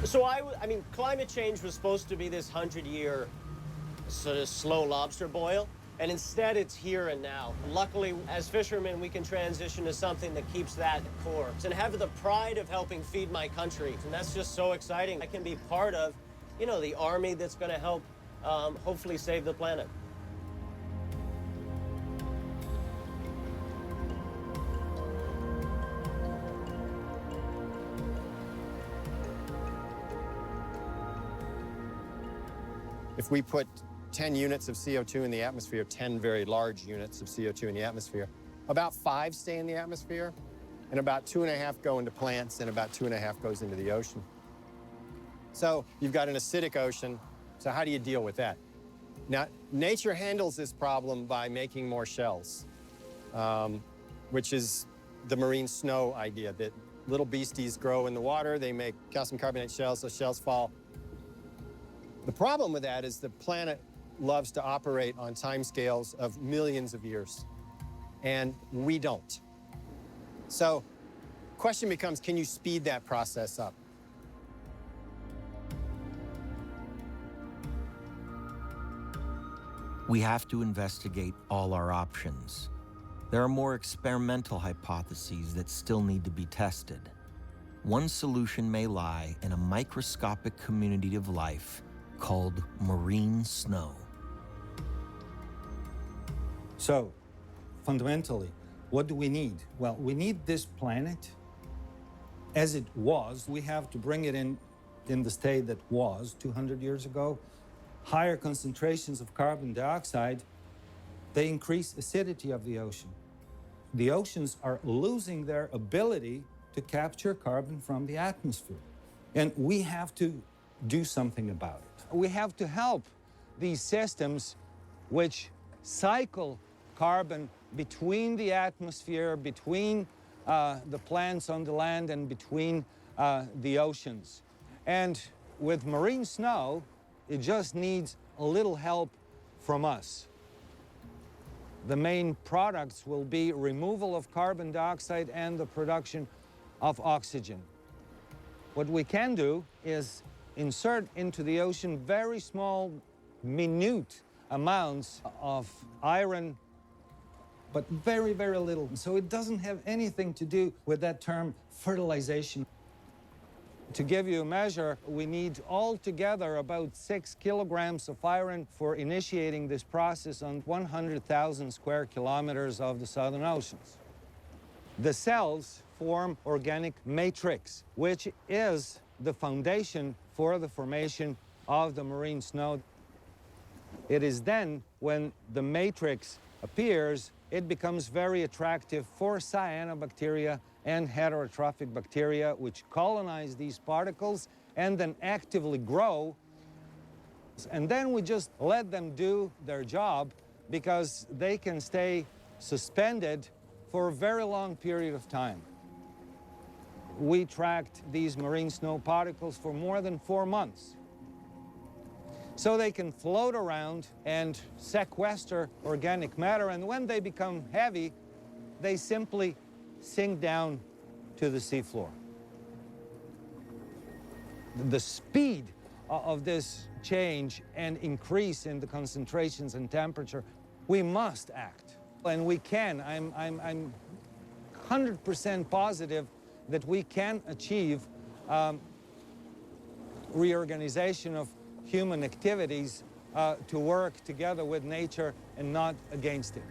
[SPEAKER 3] So I mean, climate change was supposed to be this 100-year sort of slow lobster boil. And instead, it's here and now. Luckily, as fishermen, we can transition to something that keeps that core and have the pride of helping feed my country. And that's just so exciting. I can be part of, you know, the army that's going to help hopefully save the planet.
[SPEAKER 7] If we put 10 units of CO2 in the atmosphere, 10 very large units of CO2 in the atmosphere, about 5 stay in the atmosphere, and about 2.5 go into plants, and about 2.5 goes into the ocean. So you've got an acidic ocean, so how do you deal with that? Now, nature handles this problem by making more shells, which is the marine snow idea, that little beasties grow in the water, they make calcium carbonate shells, those shells fall. The problem with that is the planet loves to operate on timescales of millions of years, and we don't. So, question becomes, can you speed that process up?
[SPEAKER 1] We have to investigate all our options. There are more experimental hypotheses that still need to be tested. One solution may lie in a microscopic community of life called marine snow.
[SPEAKER 4] So, fundamentally, what do we need? Well, we need this planet as it was. We have to bring it in the state that was 200 years ago. Higher concentrations of carbon dioxide, they increase acidity of the ocean. The oceans are losing their ability to capture carbon from the atmosphere. And we have to do something about it. We have to help these systems which cycle carbon between the atmosphere, between the plants on the land, and between the oceans. And with marine snow, it just needs a little help from us. The main products will be removal of carbon dioxide and the production of oxygen. What we can do is insert into the ocean very small, minute amounts of iron, but very, very little. So it doesn't have anything to do with that term fertilization. To give you a measure, we need altogether about 6 kilograms of iron for initiating this process on 100,000 square kilometers of the southern oceans. The cells form organic matrix, which is the foundation for the formation of the marine snow. It is then when the matrix appears, it becomes very attractive for cyanobacteria and heterotrophic bacteria, which colonize these particles and then actively grow. And then we just let them do their job because they can stay suspended for a very long period of time. We tracked these marine snow particles for more than 4 months. So they can float around and sequester organic matter, and when they become heavy, they simply sink down to the seafloor. The speed of this change and increase in the concentrations and temperature, we must act, and we can. I'm 100% positive that we can achieve reorganization of human activities to work together with nature and not against it.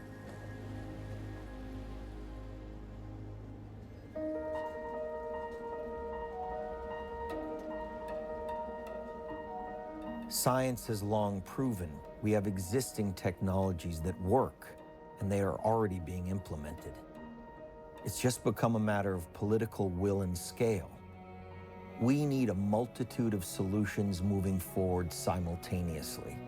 [SPEAKER 1] Science has long proven we have existing technologies that work, and they are already being implemented. It's just become a matter of political will and scale. We need a multitude of solutions moving forward simultaneously.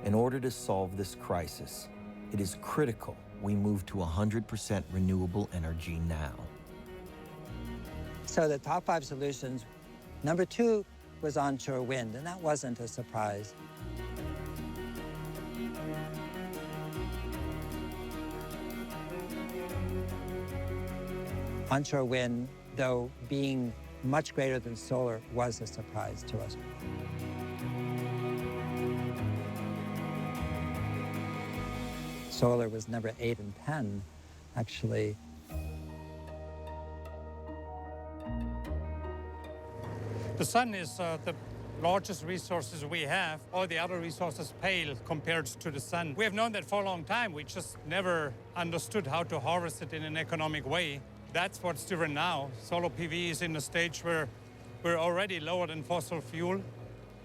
[SPEAKER 1] In order to solve this crisis, it is critical we move to 100% renewable energy now.
[SPEAKER 18] So the top 5 solutions, number 2 was onshore wind, and that wasn't a surprise. Onshore wind, though being much greater than solar, was a surprise to us. Solar was number 8 and 10, actually.
[SPEAKER 5] The sun is the largest resources we have. All the other resources pale compared to the sun. We have known that for a long time. We just never understood how to harvest it in an economic way. That's what's different now. Solar PV is in a stage where we're already lower than fossil fuel.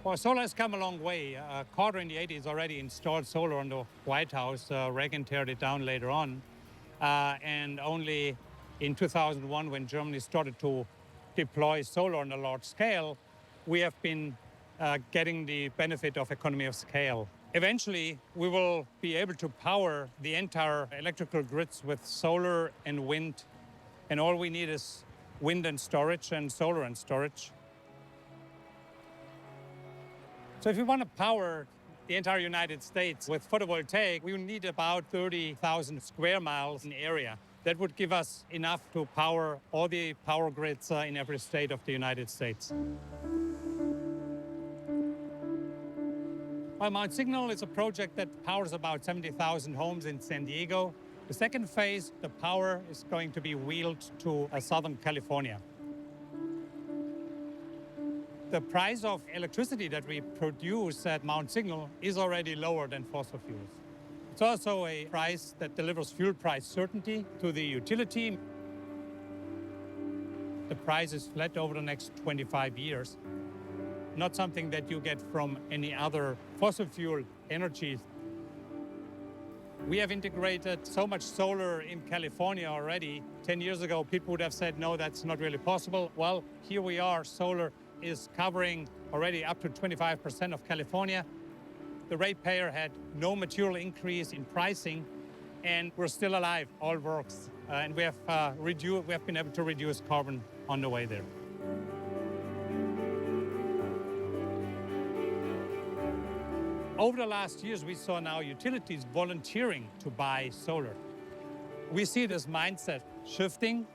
[SPEAKER 5] Well, solar has come a long way. Carter in the 80s already installed solar on the White House. Reagan teared it down later on. And only in 2001, when Germany started to deploy solar on a large scale, we have been getting the benefit of economy of scale. Eventually, we will be able to power the entire electrical grids with solar and wind. And all we need is wind and storage and solar and storage. So if we want to power the entire United States with photovoltaic, we need about 30,000 square miles in area. That would give us enough to power all the power grids in every state of the United States. Well, Mount Signal is a project that powers about 70,000 homes in San Diego. The second phase, the power is going to be wheeled to Southern California. The price of electricity that we produce at Mount Signal is already lower than fossil fuels. It's also a price that delivers fuel price certainty to the utility. The price is flat over the next 25 years, not something that you get from any other fossil fuel energy. We have integrated so much solar in California already. 10 years ago, people would have said, no, that's not really possible. Well, here we are. Solar is covering already up to 25% of California. The ratepayer had no material increase in pricing, and we're still alive. All works. And we have been able to reduce carbon on the way there. Over the last years, we saw now utilities volunteering to buy solar. We see this mindset shifting.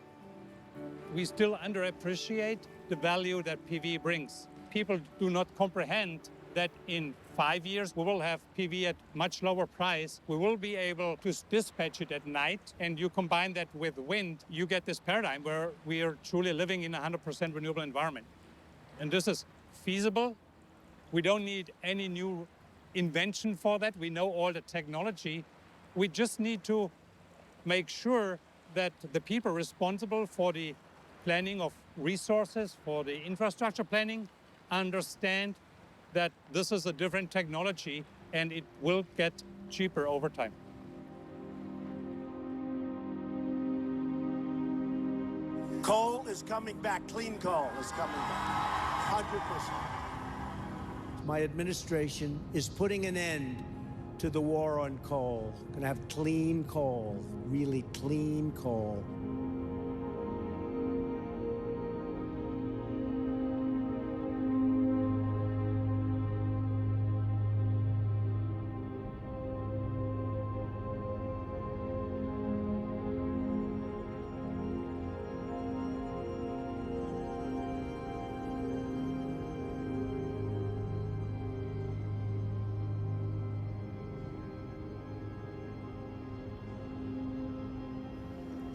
[SPEAKER 5] We still underappreciate the value that PV brings. People do not comprehend that in 5 years, we will have PV at much lower price. We will be able to dispatch it at night, and you combine that with wind, you get this paradigm where we are truly living in a 100% renewable environment. And this is feasible. We don't need any new invention for that. We know all the technology. We just need to make sure that the people responsible for the planning of resources, for the infrastructure planning, understand that this is a different technology and it will get cheaper over time.
[SPEAKER 8] Coal is coming back. Clean coal is coming back. 100%. My administration is putting an end to the war on coal. Gonna have clean coal, really clean coal.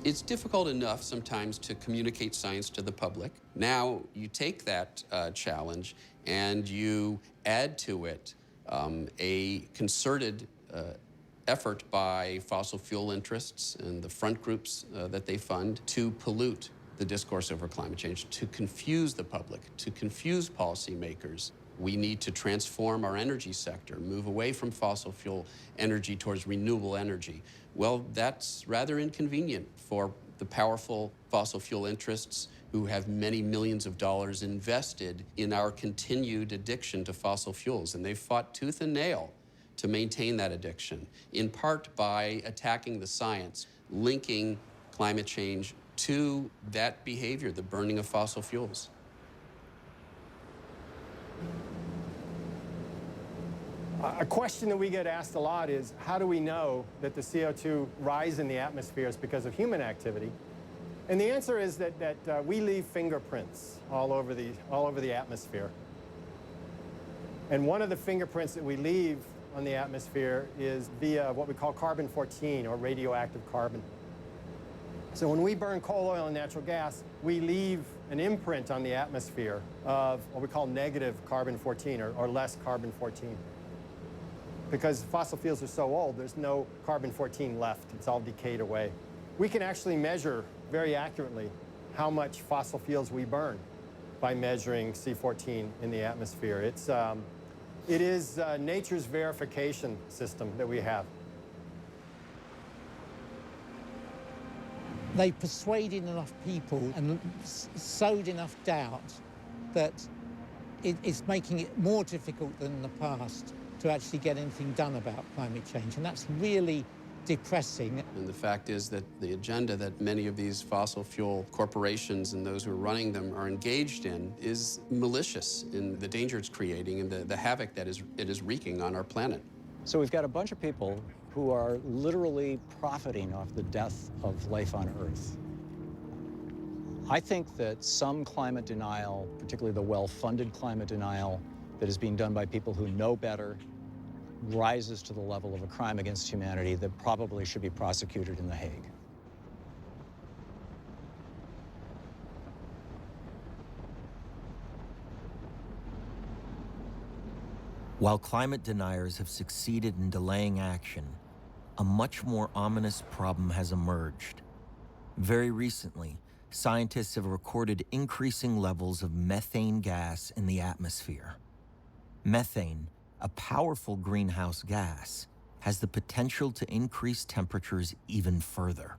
[SPEAKER 6] It's difficult enough sometimes to communicate science to the public. Now you take that challenge and you add to it a concerted effort by fossil fuel interests and the front groups that they fund to pollute the discourse over climate change, to confuse the public, to confuse policymakers. We need to transform our energy sector, move away from fossil fuel energy towards renewable energy. Well, that's rather inconvenient for the powerful fossil fuel interests who have many millions of dollars invested in our continued addiction to fossil fuels. And they've fought tooth and nail to maintain that addiction, in part by attacking the science, linking climate change to that behavior, the burning of fossil fuels.
[SPEAKER 7] A question that we get asked a lot is, how do we know that the CO2 rise in the atmosphere is because of human activity? And the answer is that we leave fingerprints all over the atmosphere. And one of the fingerprints that we leave on the atmosphere is via what we call carbon-14, or radioactive carbon. So when we burn coal, oil, and natural gas, we leave an imprint on the atmosphere of what we call negative carbon-14, or less carbon-14. Because fossil fuels are so old, there's no carbon-14 left. It's all decayed away. We can actually measure very accurately how much fossil fuels we burn by measuring C14 in the atmosphere. It is nature's verification system that we have.
[SPEAKER 10] They persuaded enough people and sowed enough doubt that it's making it more difficult than in the past to actually get anything done about climate change, and that's really depressing.
[SPEAKER 6] And the fact is that the agenda that many of these fossil fuel corporations and those who are running them are engaged in is malicious in the danger it's creating and the havoc that it is wreaking on our planet.
[SPEAKER 9] So we've got a bunch of people who are literally profiting off the death of life on Earth. I think that some climate denial, particularly the well-funded climate denial that is being done by people who know better, rises to the level of a crime against humanity that probably should be prosecuted in The Hague.
[SPEAKER 1] While climate deniers have succeeded in delaying action, a much more ominous problem has emerged. Very recently, scientists have recorded increasing levels of methane gas in the atmosphere. Methane, a powerful greenhouse gas, has the potential to increase temperatures even further.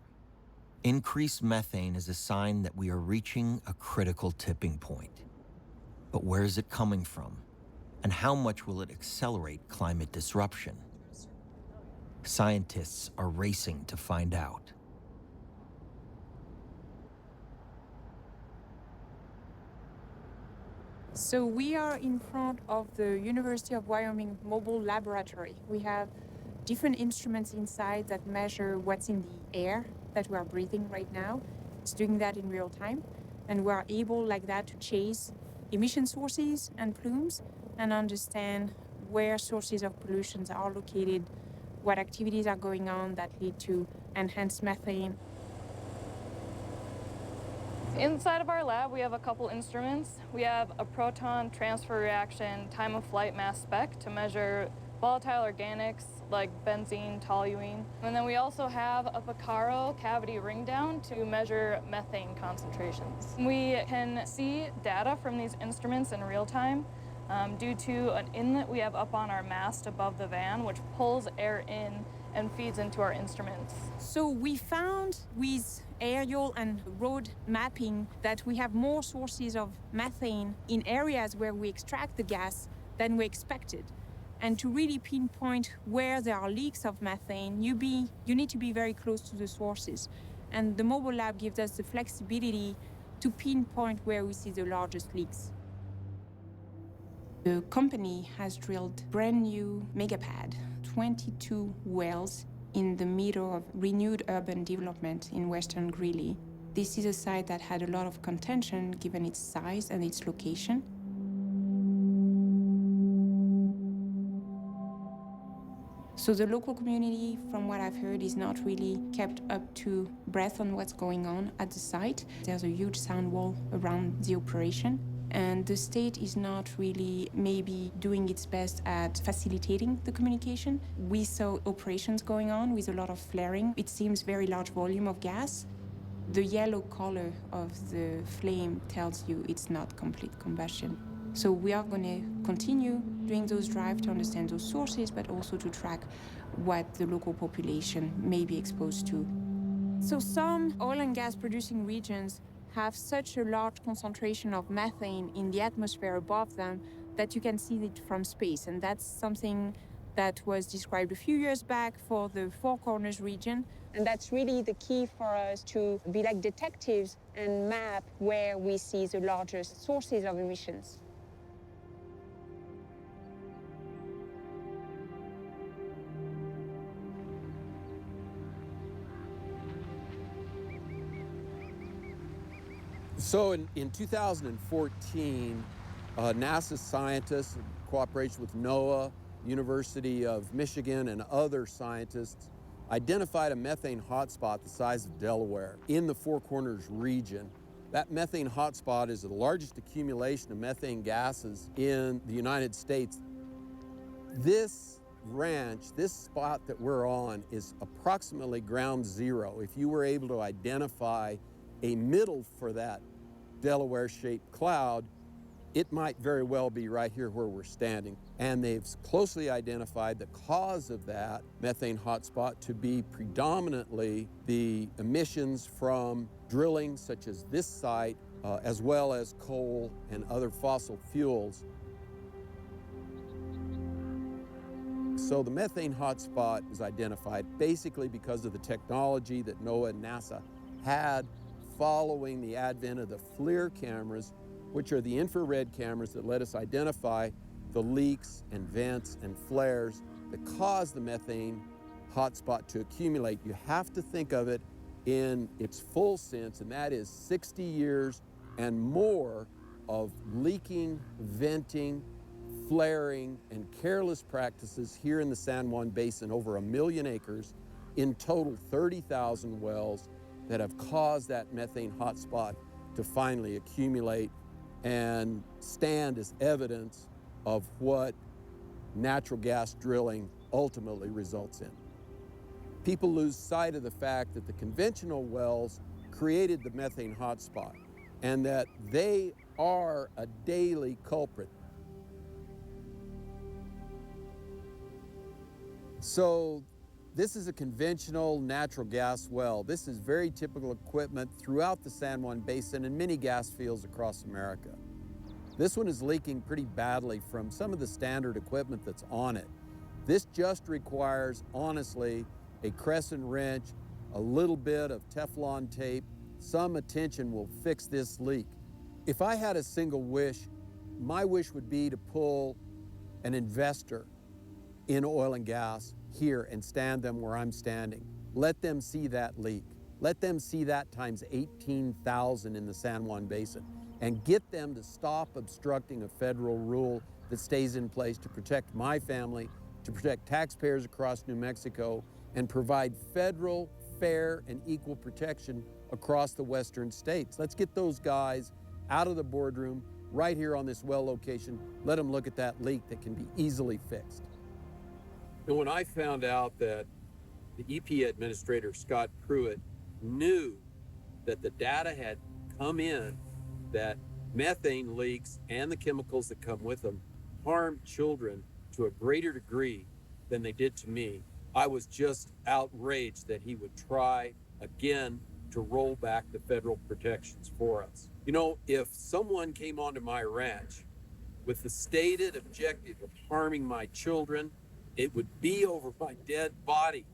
[SPEAKER 1] Increased methane is a sign that we are reaching a critical tipping point. But where is it coming from? And how much will it accelerate climate disruption? Scientists are racing to find out.
[SPEAKER 11] So we are in front of the University of Wyoming Mobile Laboratory. We have different instruments inside that measure what's in the air that we are breathing right now. It's doing that in real time. And we are able like that to chase emission sources and plumes and understand where sources of pollutions are located, what activities are going on that lead to enhanced methane.
[SPEAKER 12] Inside of our lab, we have a couple instruments. We have a proton transfer reaction time of flight mass spec to measure volatile organics like benzene, toluene. And then we also have a Picaro cavity ring down to measure methane concentrations. We can see data from these instruments in real time due to an inlet we have up on our mast above the van, which pulls air in and feeds into our instruments.
[SPEAKER 11] So we found with aerial and road mapping that we have more sources of methane in areas where we extract the gas than we expected. And to really pinpoint where there are leaks of methane, you need to be very close to the sources. And the mobile lab gives us the flexibility to pinpoint where we see the largest leaks. The company has drilled brand new megapad, 22 wells in the middle of renewed urban development in Western Greeley. This is a site that had a lot of contention given its size and its location. So the local community, from what I've heard, is not really kept up to breath on what's going on at the site. There's a huge sound wall around the operation. And the state is not really maybe doing its best at facilitating the communication. We saw operations going on with a lot of flaring. It seems very large volume of gas. The yellow color of the flame tells you it's not complete combustion. So we are going to continue doing those drives to understand those sources, but also to track what the local population may be exposed to. So some oil and gas producing regions have such a large concentration of methane in the atmosphere above them that you can see it from space. And that's something that was described a few years back for the Four Corners region.
[SPEAKER 23] And that's really the key for us to be like detectives and map where we see the largest sources of emissions.
[SPEAKER 6] So in 2014, NASA scientists, in cooperation with NOAA, University of Michigan, and other scientists, identified a methane hotspot the size of Delaware in the Four Corners region. That methane hotspot is the largest accumulation of methane gases in the United States. This ranch, this spot that we're on, is approximately ground zero. If you were able to identify a middle for that Delaware-shaped cloud, it might very well be right here where we're standing. And they've closely identified the cause of that methane hotspot to be predominantly the emissions from drilling, such as this site, as well as coal and other fossil fuels. So the methane hotspot is identified basically because of the technology that NOAA and NASA had following the advent of the FLIR cameras, which are the infrared cameras that let us identify the leaks and vents and flares that cause the methane hotspot to accumulate. You have to think of it in its full sense, and that is 60 years and more of leaking, venting, flaring, and careless practices here in the San Juan Basin, over 1 million acres, in total 30,000 wells, that have caused that methane hotspot to finally accumulate and stand as evidence of what natural gas drilling ultimately results in. People lose sight of the fact that the conventional wells created the methane hotspot and that they are a daily culprit.
[SPEAKER 15] So this is a conventional natural gas well. This is very typical equipment throughout the San Juan Basin and many gas fields across America. This one is leaking pretty badly from some of the standard equipment that's on it. This just requires, honestly, a crescent wrench, a little bit of Teflon tape, some attention will fix this leak. If I had a single wish, my wish would be to pull an investor in oil and gas here and stand them where I'm standing. Let them see that leak. Let them see that times 18,000 in the San Juan Basin and get them to stop obstructing a federal rule that stays in place to protect my family, to protect taxpayers across New Mexico, and provide federal, fair, and equal protection across the western states. Let's get those guys out of the boardroom right here on this well location. Let them look at that leak that can be easily fixed.
[SPEAKER 16] And when I found out that the EPA Administrator, Scott Pruitt, knew that the data had come in that methane leaks and the chemicals that come with them harm children to a greater degree than they did to me, I was just outraged that he would try again to roll back the federal protections for us. You know, if someone came onto my ranch with the stated objective of harming my children, it would be over my dead body.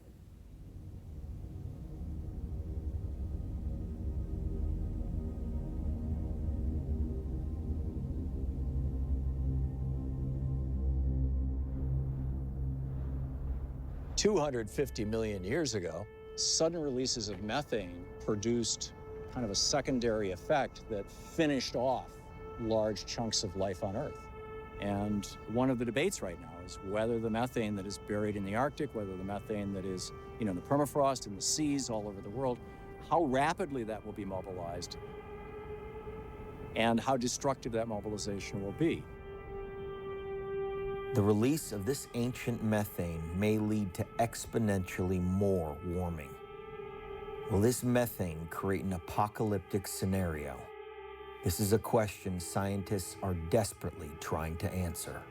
[SPEAKER 9] $250 million years ago, sudden releases of methane produced kind of a secondary effect that finished off large chunks of life on Earth. And one of the debates right now is whether the methane that is buried in the Arctic, whether the methane that is, in the permafrost, in the seas all over the world, how rapidly that will be mobilized and how destructive that mobilization will be.
[SPEAKER 1] The release of this ancient methane may lead to exponentially more warming. Will this methane create an apocalyptic scenario? This is a question scientists are desperately trying to answer.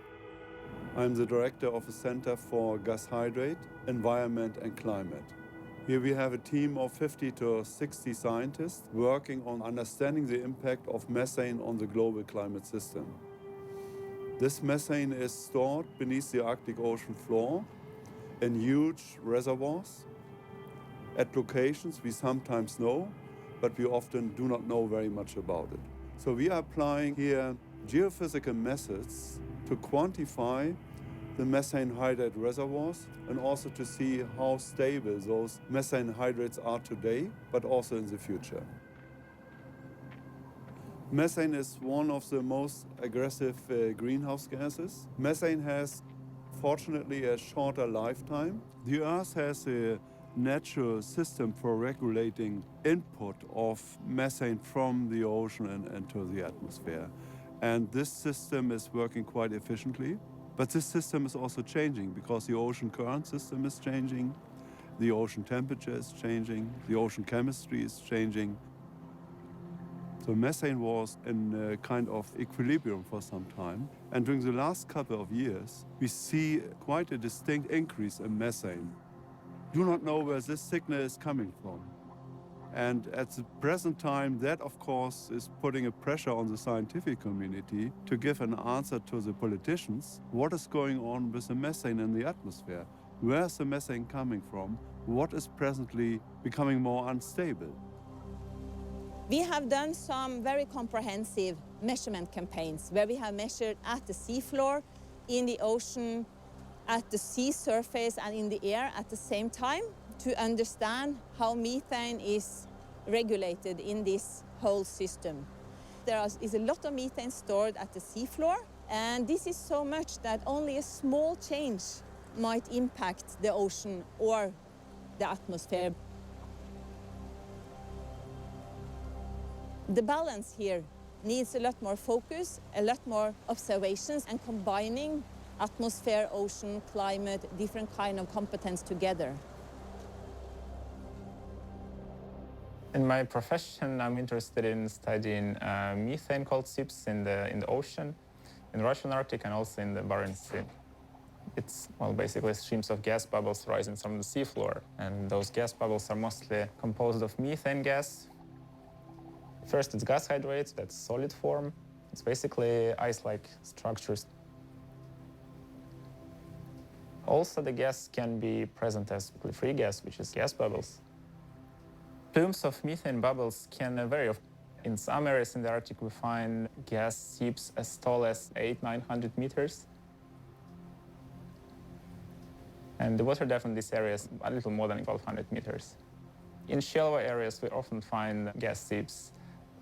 [SPEAKER 17] I'm the director of the Center for Gas Hydrate, Environment and Climate. Here we have a team of 50 to 60 scientists working on understanding the impact of methane on the global climate system. This methane is stored beneath the Arctic Ocean floor in huge reservoirs at locations we sometimes know, but we often do not know very much about it. So we are applying here geophysical methods to quantify the methane hydrate reservoirs and also to see how stable those methane hydrates are today, but also in the future. Methane is one of the most aggressive greenhouse gases. Methane has, fortunately, a shorter lifetime. The Earth has a natural system for regulating input of methane from the ocean and into the atmosphere. And this system is working quite efficiently. But this system is also changing because the ocean current system is changing, the ocean temperature is changing, the ocean chemistry is changing. So methane was in a kind of equilibrium for some time. And during the last couple of years, we see quite a distinct increase in methane. Do not know where this signal is coming from. And at the present time, that, of course, is putting a pressure on the scientific community to give an answer to the politicians. What is going on with the methane in the atmosphere? Where is the methane coming from? What is presently becoming more unstable?
[SPEAKER 24] We have done some very comprehensive measurement campaigns where we have measured at the seafloor, in the ocean, at the sea surface and in the air at the same time to understand how methane is regulated in this whole system. There is a lot of methane stored at the seafloor, and this is so much that only a small change might impact the ocean or the atmosphere. The balance here needs a lot more focus, a lot more observations, and combining atmosphere, ocean, climate, different kind of competence together.
[SPEAKER 25] In my profession, I'm interested in studying methane cold seeps in the ocean, in the Russian Arctic, and also in the Barents Sea. It's, well, basically streams of gas bubbles rising from the seafloor. And those gas bubbles are mostly composed of methane gas. First, it's gas hydrates, that's solid form. It's basically ice-like structures. Also, the gas can be present as free gas, which is gas bubbles. Plumes of methane bubbles can vary. In some areas in the Arctic, we find gas seeps as tall as 800–900 meters. And the water depth in these areas a little more than 1,200 meters. In shallow areas, we often find gas seeps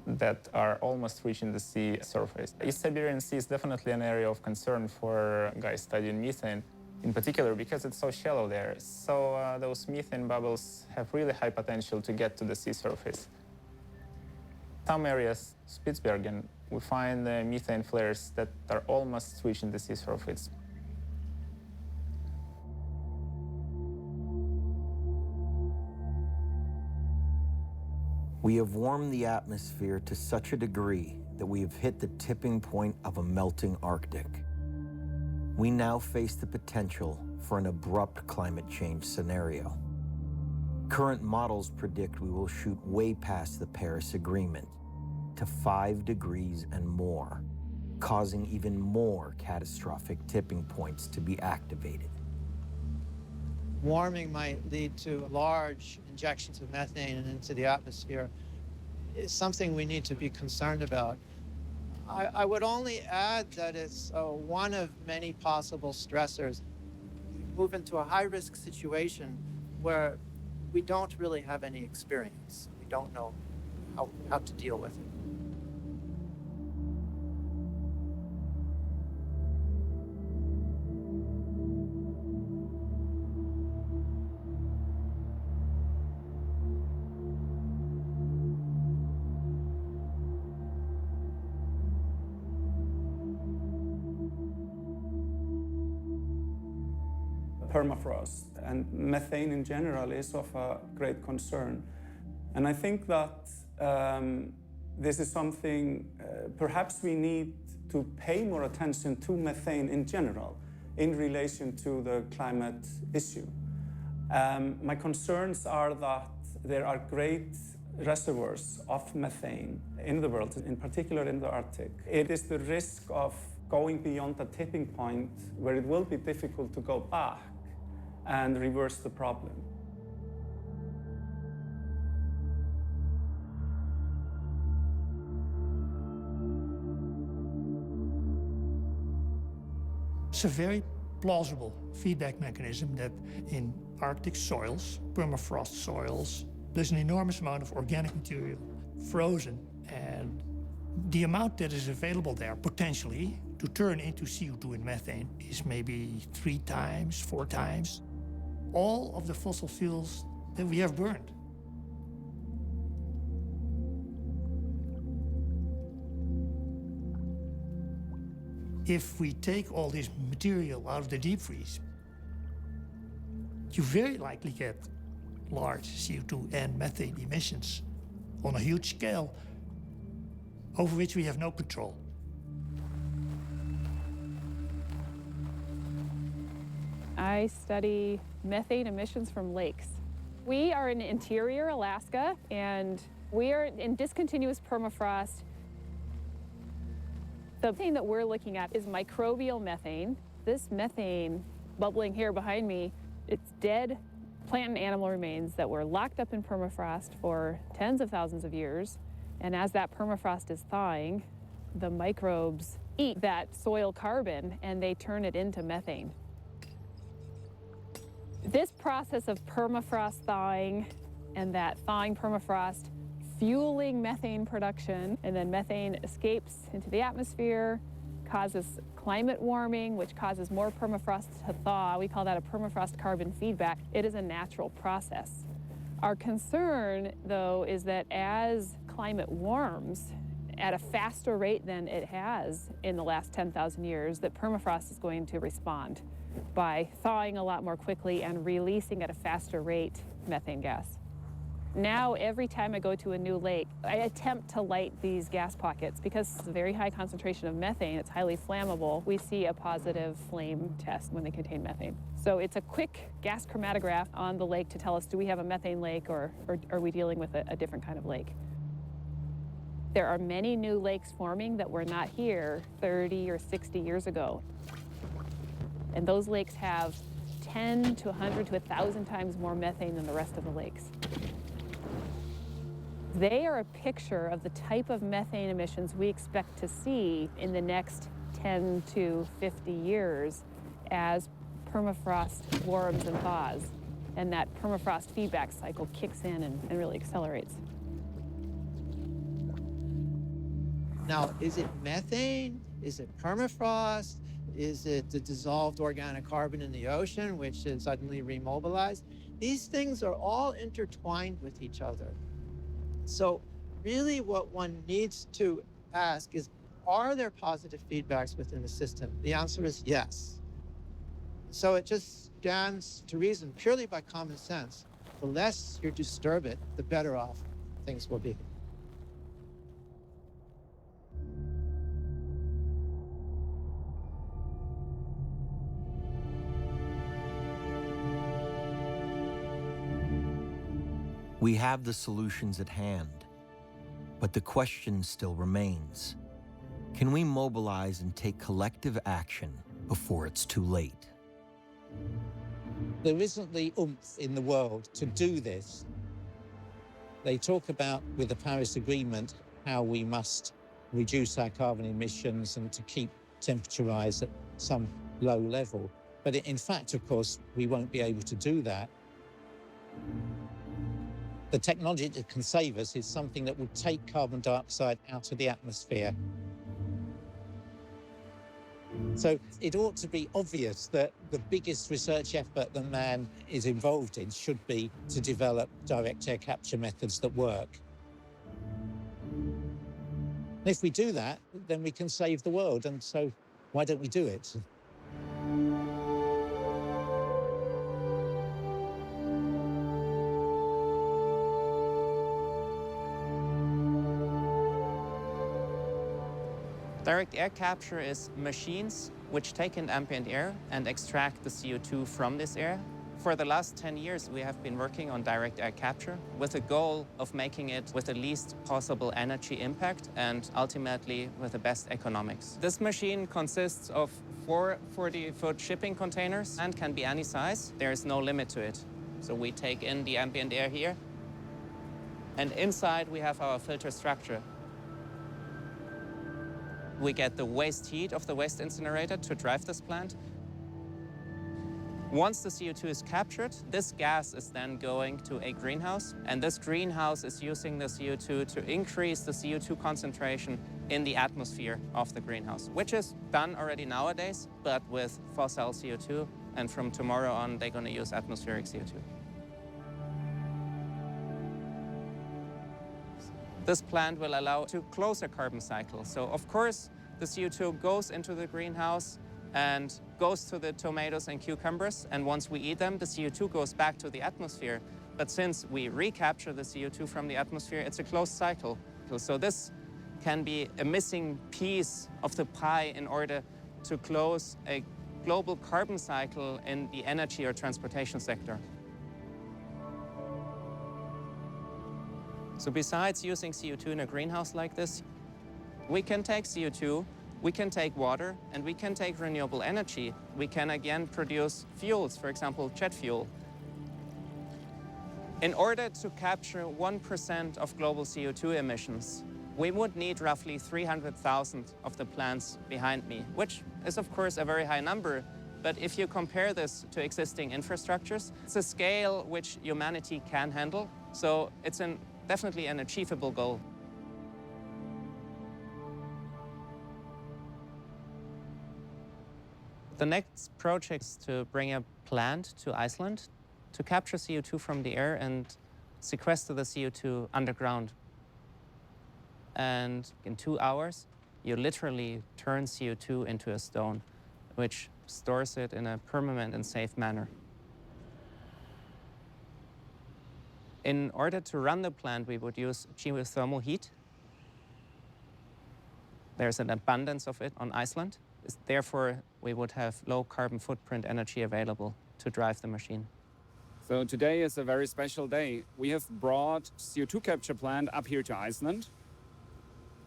[SPEAKER 25] that are almost reaching the sea surface. East Siberian Sea is definitely an area of concern for guys studying methane, in particular because it's so shallow there. So those methane bubbles have really high potential to get to the sea surface. Some areas, Spitsbergen, we find methane flares that are almost reaching the sea surface.
[SPEAKER 1] We have warmed the atmosphere to such a degree that we have hit the tipping point of a melting Arctic. We now face the potential for an abrupt climate change scenario. Current models predict we will shoot way past the Paris Agreement to 5 degrees and more, causing even more catastrophic tipping points to be activated.
[SPEAKER 10] Warming might lead to large injections of methane into the atmosphere. It's something we need to be concerned about. I would only add that it's one of many possible stressors. We move into a high-risk situation where we don't really have any experience. We don't know how to deal with it.
[SPEAKER 13] Permafrost and methane in general is of a great concern. And I think that this is something perhaps we need to pay more attention to methane in general in relation to the climate issue. My concerns are that there are great reservoirs of methane in the world, in particular in the Arctic. It is the risk of going beyond a tipping point where it will be difficult to go back and reverse the problem.
[SPEAKER 19] It's a very plausible feedback mechanism that in Arctic soils, permafrost soils, there's an enormous amount of organic material frozen, and the amount that is available there potentially to turn into CO2 and methane is maybe 3 times, 4 times all of the fossil fuels that we have burned. If we take all this material out of the deep freeze, you very likely get large CO2 and methane emissions on a huge scale over which we have no control.
[SPEAKER 20] I study methane emissions from lakes. We are in interior Alaska, and we are in discontinuous permafrost. The thing that we're looking at is microbial methane. This methane bubbling here behind me, it's dead plant and animal remains that were locked up in permafrost for tens of thousands of years. And as that permafrost is thawing, the microbes eat that soil carbon and they turn it into methane. This process of permafrost thawing and that thawing permafrost fueling methane production, and then methane escapes into the atmosphere, causes climate warming, which causes more permafrost to thaw. We call that a permafrost carbon feedback. It is a natural process. Our concern, though, is that as climate warms at a faster rate than it has in the last 10,000 years, that permafrost is going to respond by thawing a lot more quickly and releasing at a faster rate methane gas. Now, every time I go to a new lake, I attempt to light these gas pockets because it's a very high concentration of methane. It's highly flammable. We see a positive flame test when they contain methane. So it's a quick gas chromatograph on the lake to tell us, do we have a methane lake or are we dealing with a different kind of lake? There are many new lakes forming that were not here 30 or 60 years ago. And those lakes have 10 to 100 to 1,000 times more methane than the rest of the lakes. They are a picture of the type of methane emissions we expect to see in the next 10 to 50 years as permafrost warms and thaws, and that permafrost feedback cycle kicks in and really accelerates.
[SPEAKER 10] Now, is it methane? Is it permafrost? Is it the dissolved organic carbon in the ocean, which is suddenly remobilized? These things are all intertwined with each other. So really what one needs to ask is, are there positive feedbacks within the system? The answer is yes. So it just stands to reason, purely by common sense, the less you disturb it, the better off things will be.
[SPEAKER 1] We have the solutions at hand, but the question still remains. Can we mobilize and take collective action before it's too late?
[SPEAKER 10] There isn't the oomph in the world to do this. They talk about, with the Paris Agreement, how we must reduce our carbon emissions and to keep temperature rise at some low level. But in fact, of course, we won't be able to do that. The technology that can save us is something that will take carbon dioxide out of the atmosphere. So it ought to be obvious that the biggest research effort that man is involved in should be to develop direct air capture methods that work. And if we do that, then we can save the world. And so why don't we do it?
[SPEAKER 2] Direct air capture is machines which take in ambient air and extract the CO2 from this air. For the last 10 years, we have been working on direct air capture with the goal of making it with the least possible energy impact and ultimately with the best economics. This machine consists of 4 40-foot shipping containers and can be any size. There is no limit to it. So we take in the ambient air here, and inside we have our filter structure. We get the waste heat of the waste incinerator to drive this plant. Once the CO2 is captured, this gas is then going to a greenhouse, and this greenhouse is using the CO2 to increase the CO2 concentration in the atmosphere of the greenhouse, which is done already nowadays, but with fossil CO2, and from tomorrow on, they're going to use atmospheric CO2. This plant will allow to close a carbon cycle. So of course, the CO2 goes into the greenhouse and goes to the tomatoes and cucumbers. And once we eat them, the CO2 goes back to the atmosphere. But since we recapture the CO2 from the atmosphere, it's a closed cycle. So this can be a missing piece of the pie in order to close a global carbon cycle in the energy or transportation sector. So besides using CO2 in a greenhouse like this, we can take CO2, we can take water, and we can take renewable energy. We can again produce fuels, for example, jet fuel. In order to capture 1% of global CO2 emissions, we would need roughly 300,000 of the plants behind me, which is of course a very high number. But if you compare this to existing infrastructures, it's a scale which humanity can handle. So it's definitely an achievable goal. The next project is to bring a plant to Iceland to capture CO2 from the air and sequester the CO2 underground. And in 2 hours, you literally turn CO2 into a stone, which stores it in a permanent and safe manner. In order to run the plant, we would use geothermal heat. There's an abundance of it on Iceland. Therefore, we would have low carbon footprint energy available to drive the machine.
[SPEAKER 3] So today is a very special day. We have brought CO2 capture plant up here to Iceland.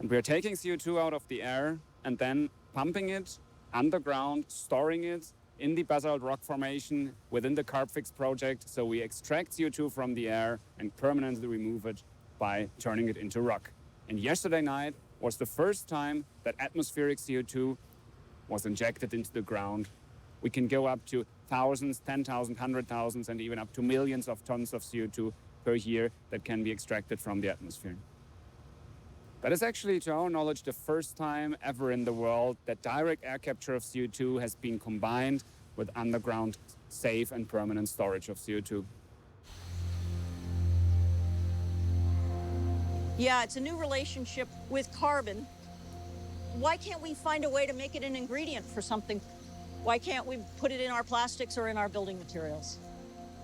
[SPEAKER 3] And we're taking CO2 out of the air and then pumping it underground, storing it in the basalt rock formation within the Carbfix project. So we extract CO2 from the air and permanently remove it by turning it into rock. And yesterday night was the first time that atmospheric CO2 was injected into the ground. We can go up to thousands, 10,000, 100,000, and even up to millions of tons of CO2 per year that can be extracted from the atmosphere. That is actually, to our knowledge, the first time ever in the world that direct air capture of CO2 has been combined with underground safe and permanent storage of CO2.
[SPEAKER 4] Yeah, it's a new relationship with carbon. Why can't we find a way to make it an ingredient for something? Why can't we put it in our plastics or in our building materials?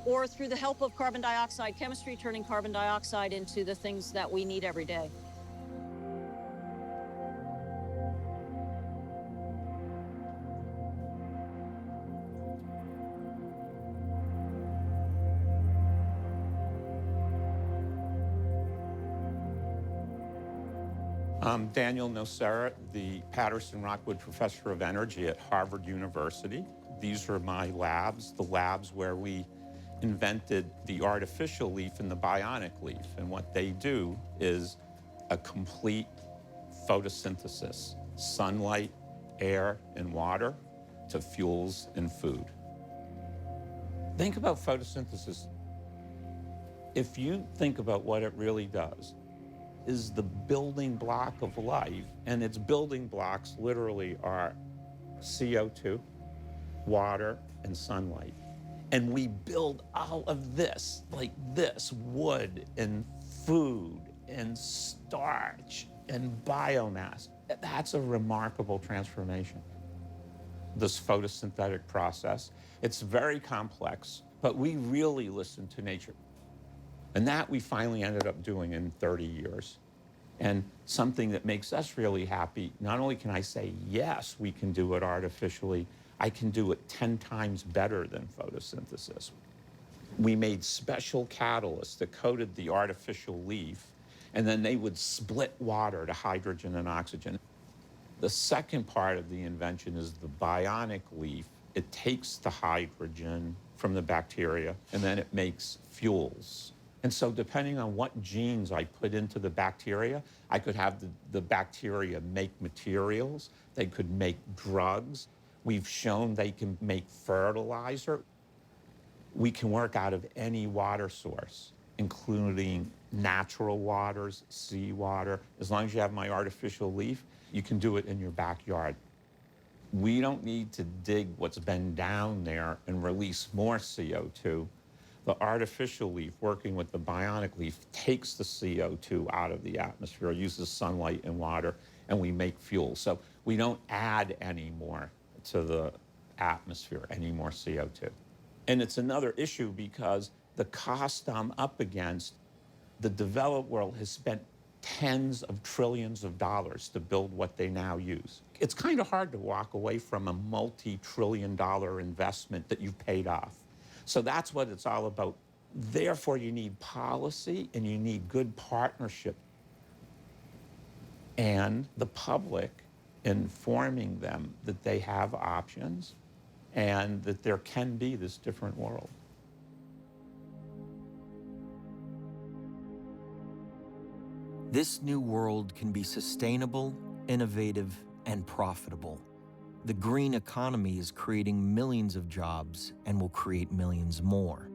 [SPEAKER 4] Or through the help of carbon dioxide chemistry, turning carbon dioxide into the things that we need every day.
[SPEAKER 14] I'm Daniel Nocera, the Patterson Rockwood Professor of Energy at Harvard University. These are my labs, the labs where we invented the artificial leaf and the bionic leaf. And what they do is a complete photosynthesis, sunlight, air, and water to fuels and food. Think about photosynthesis. If you think about what it really does, is the building block of life, and its building blocks literally are CO2, water, and sunlight. And we build all of this, like this, wood and food and starch and biomass. That's a remarkable transformation. This photosynthetic process, it's very complex, but we really listen to nature. And that we finally ended up doing in 30 years. And something that makes us really happy, not only can I say, yes, we can do it artificially, I can do it 10 times better than photosynthesis. We made special catalysts that coated the artificial leaf, and then they would split water to hydrogen and oxygen. The second part of the invention is the bionic leaf. It takes the hydrogen from the bacteria, and then it makes fuels. And so depending on what genes I put into the bacteria, I could have the bacteria make materials, they could make drugs. We've shown they can make fertilizer. We can work out of any water source, including natural waters, seawater. As long as you have my artificial leaf, you can do it in your backyard. We don't need to dig what's been down there and release more CO2. The artificial leaf, working with the bionic leaf, takes the CO2 out of the atmosphere, uses sunlight and water, and we make fuel. So we don't add any more to the atmosphere, any more CO2. And it's another issue because the cost I'm up against, the developed world has spent tens of trillions of dollars to build what they now use. It's kind of hard to walk away from a multi-trillion-dollar investment that you've paid off. So that's what it's all about. Therefore, you need policy and you need good partnership. And the public informing them that they have options and that there can be this different world.
[SPEAKER 1] This new world can be sustainable, innovative, and profitable. The green economy is creating millions of jobs and will create millions more.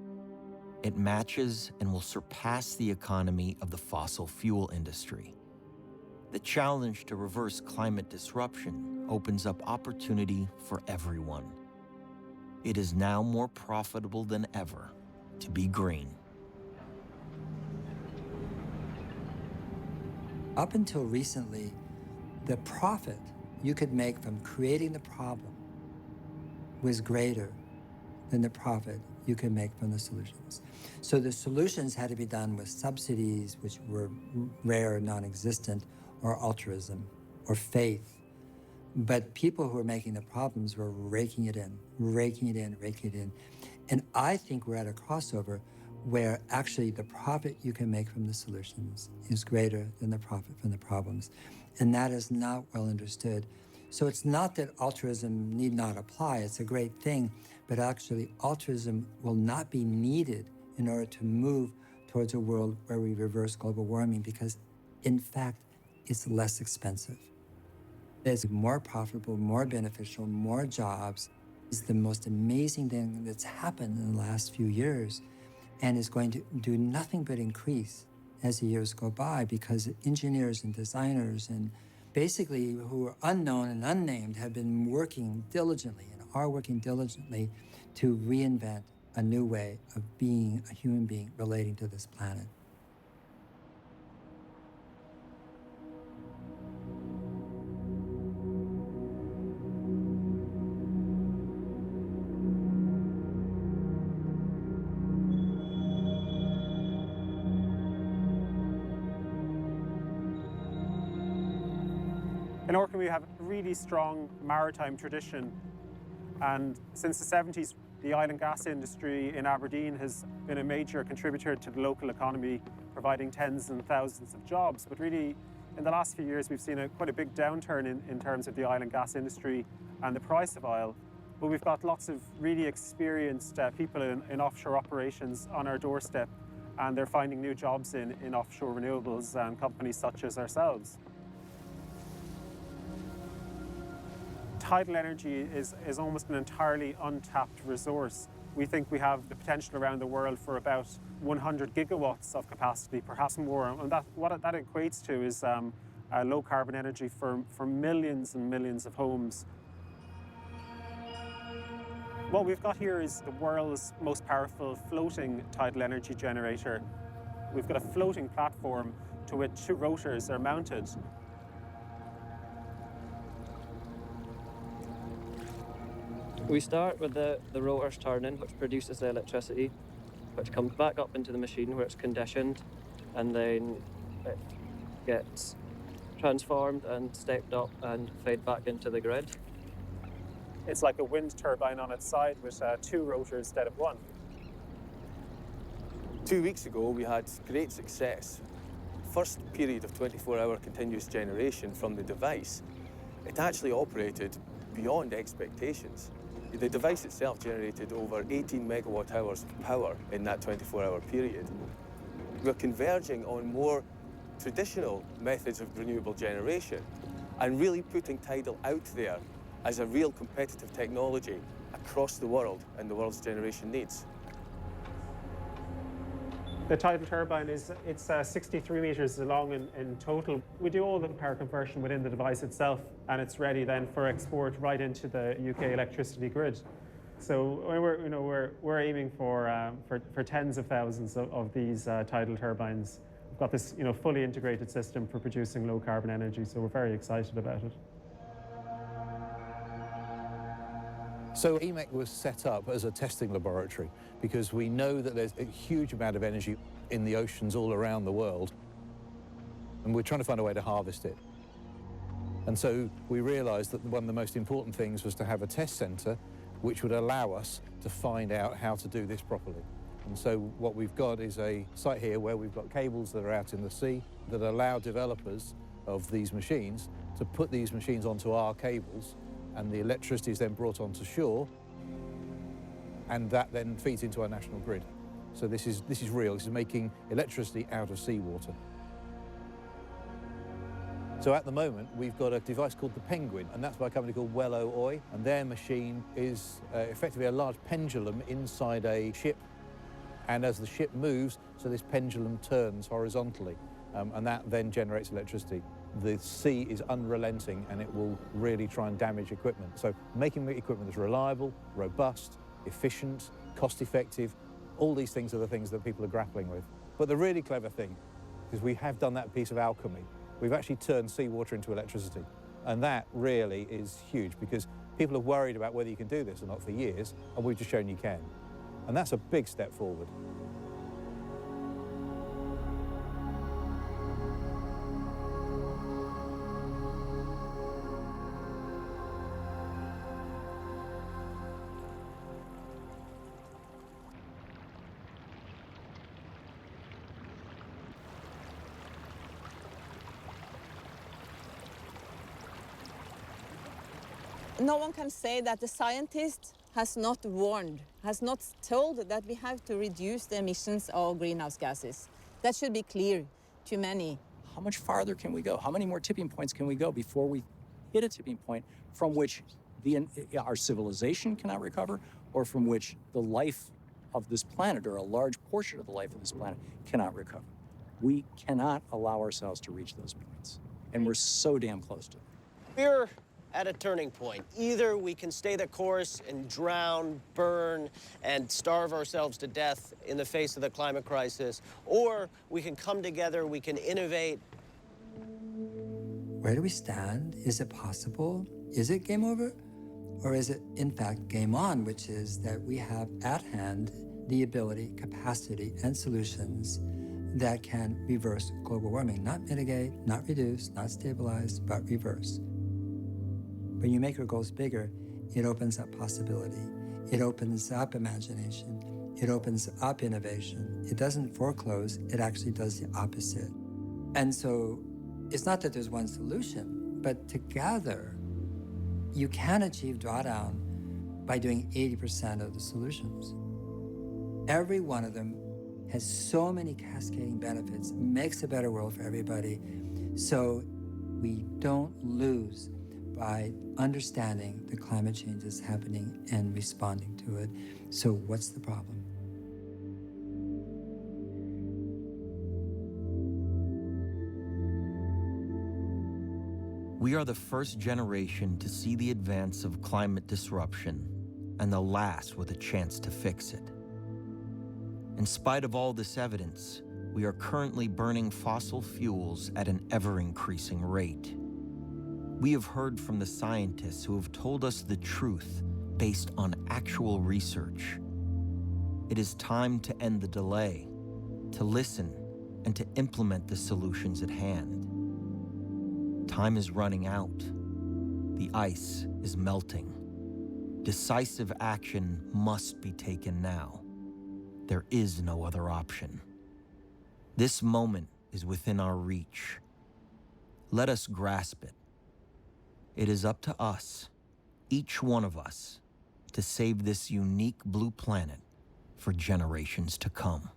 [SPEAKER 1] It matches and will surpass the economy of the fossil fuel industry. The challenge to reverse climate disruption opens up opportunity for everyone. It is now more profitable than ever to be green.
[SPEAKER 18] Up until recently, the profit you could make from creating the problem was greater than the profit you can make from the solutions. So the solutions had to be done with subsidies, which were rare, non-existent, or altruism, or faith. But people who were making the problems were raking it in, raking it in, raking it in. And I think we're at a crossover where actually the profit you can make from the solutions is greater than the profit from the problems. And that is not well understood. So it's not that altruism need not apply, it's a great thing, but actually altruism will not be needed in order to move towards a world where we reverse global warming because, in fact, it's less expensive. It's more profitable, more beneficial, more jobs. It's the most amazing thing that's happened in the last few years and is going to do nothing but increase as the years go by because engineers and designers and basically who are unknown and unnamed have been working diligently and are working diligently to reinvent a new way of being a human being relating to this planet.
[SPEAKER 5] In Orkney, we have a really strong maritime tradition, and since the 70s, the oil and gas industry in Aberdeen has been a major contributor to the local economy, providing tens and thousands of jobs. But really, in the last few years, we've seen quite a big downturn in terms of the oil and gas industry and the price of oil. But we've got lots of really experienced people in offshore operations on our doorstep, and they're finding new jobs in offshore renewables and companies such as ourselves. Tidal energy is almost an entirely untapped resource. We think we have the potential around the world for about 100 gigawatts of capacity, perhaps more. And what that equates to is low carbon energy for millions and millions of homes. What we've got here is the world's most powerful floating tidal energy generator. We've got a floating platform to which two rotors are mounted.
[SPEAKER 7] We start with the rotors turning, which produces the electricity, which comes back up into the machine where it's conditioned, and then it gets transformed and stepped up and fed back into the grid.
[SPEAKER 5] It's like a wind turbine on its side with two rotors instead of one.
[SPEAKER 8] 2 weeks ago, we had great success. First period of 24-hour continuous generation from the device. It actually operated beyond expectations. The device itself generated over 18 megawatt hours of power in that 24-hour period. We're converging on more traditional methods of renewable generation and really putting tidal out there as a real competitive technology across the world and the world's generation needs.
[SPEAKER 5] The tidal turbine it's 63 meters long in total. We do all the power conversion within the device itself, and it's ready then for export right into the UK electricity grid. So we're aiming for tens of thousands of these tidal turbines. We've got this fully integrated system for producing low carbon energy, so we're very excited about it.
[SPEAKER 21] So EMEC was set up as a testing laboratory because we know that there's a huge amount of energy in the oceans all around the world, and we're trying to find a way to harvest it. And so we realized that one of the most important things was to have a test center which would allow us to find out how to do this properly. And so what we've got is a site here where we've got cables that are out in the sea that allow developers of these machines to put these machines onto our cables, and the electricity is then brought onto shore, and that then feeds into our national grid. So this is real. This is making electricity out of seawater. So at the moment, we've got a device called the Penguin, and that's by a company called Wello Oy, and their machine is effectively a large pendulum inside a ship, and as the ship moves, so this pendulum turns horizontally, and that then generates electricity. The sea is unrelenting, and it will really try and damage equipment. So making equipment that's reliable, robust, efficient, cost-effective, all these things are the things that people are grappling with. But the really clever thing, because we have done that piece of alchemy, we've actually turned seawater into electricity. And that really is huge, because people have worried about whether you can do this or not for years, and we've just shown you can. And that's a big step forward.
[SPEAKER 24] No one can say that the scientist has not warned, has not told that we have to reduce the emissions of greenhouse gases. That should be clear to many.
[SPEAKER 9] How much farther can we go? How many more tipping points can we go before we hit a tipping point from which our civilization cannot recover, or from which the life of this planet, or a large portion of the life of this planet, cannot recover? We cannot allow ourselves to reach those points, and we're so damn close to it.
[SPEAKER 6] We're at a turning point. Either we can stay the course and drown, burn, and starve ourselves to death in the face of the climate crisis, or we can come together, we can innovate.
[SPEAKER 18] Where do we stand? Is it possible? Is it game over? Or is it, in fact, game on, which is that we have at hand the ability, capacity, and solutions that can reverse global warming, not mitigate, not reduce, not stabilize, but reverse. When you make your goals bigger, it opens up possibility. It opens up imagination. It opens up innovation. It doesn't foreclose, it actually does the opposite. And so it's not that there's one solution, but together, you can achieve drawdown by doing 80% of the solutions. Every one of them has so many cascading benefits, makes a better world for everybody. So we don't lose by understanding the climate change is happening and responding to it. So what's the problem?
[SPEAKER 1] We are the first generation to see the advance of climate disruption and the last with a chance to fix it. In spite of all this evidence, we are currently burning fossil fuels at an ever-increasing rate. We have heard from the scientists who have told us the truth based on actual research. It is time to end the delay, to listen, and to implement the solutions at hand. Time is running out. The ice is melting. Decisive action must be taken now. There is no other option. This moment is within our reach. Let us grasp it. It is up to us, each one of us, to save this unique blue planet for generations to come.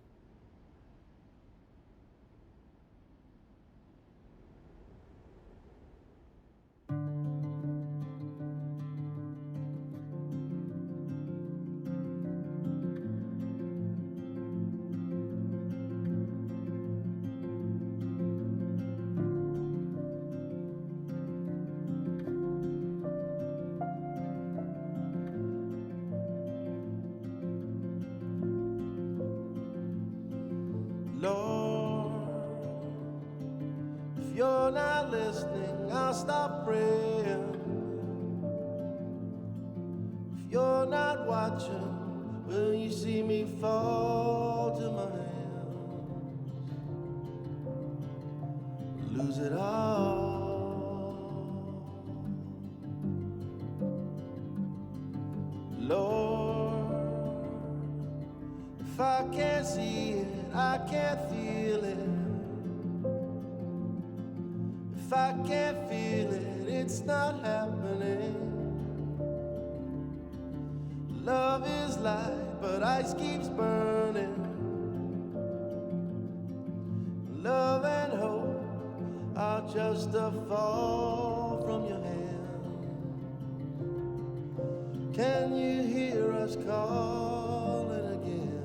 [SPEAKER 11] Lord, if you're not listening, I'll stop praying. If you're not watching, will you see me fall to my hands? Lose it all. Lord, if I can't see it, I can't feel it. If I can't feel it, it's not happening. Love is light, but ice keeps burning. Love and hope are just a fall from your hand. Can you hear us calling again?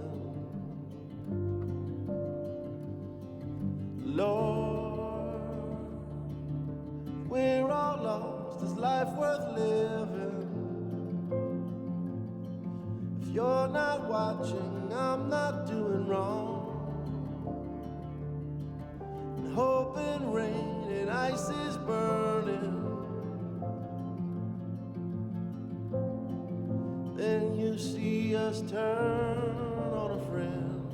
[SPEAKER 11] Lord, we're all lost. Is life worth living? If you're not watching, I'm not doing wrong. And hope and rain and ice is burning. Then you see us turn on a friend?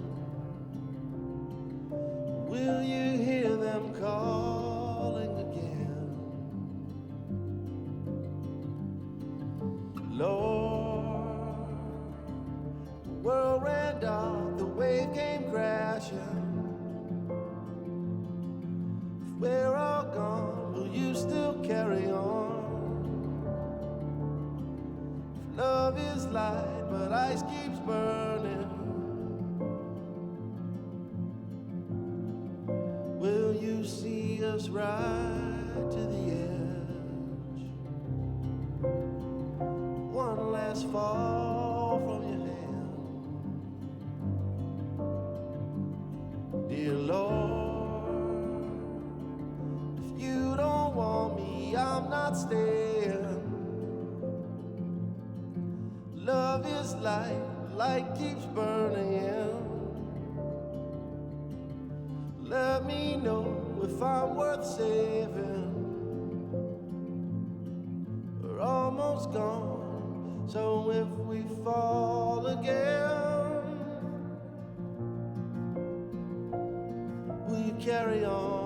[SPEAKER 11] Will you hear them calling again? Lord, the world ran dark, the wave came crashing. If we're all gone, will you still carry on? If love is light, but ice keeps burning, will you see us ride to the edge? One last fall from your hand. Dear Lord, if you don't want me, I'm not staying. Love is light, light keeps burning. Let me know if I'm worth saving. We're almost gone, so if we fall again, will you carry on?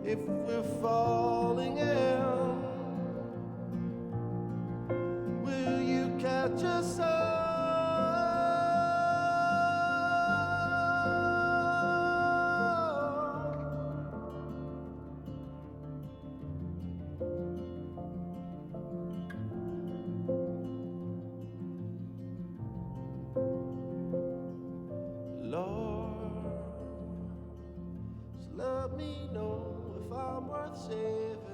[SPEAKER 11] If we're falling in, will you catch us up? Lord, just let me know if I'm worth saving.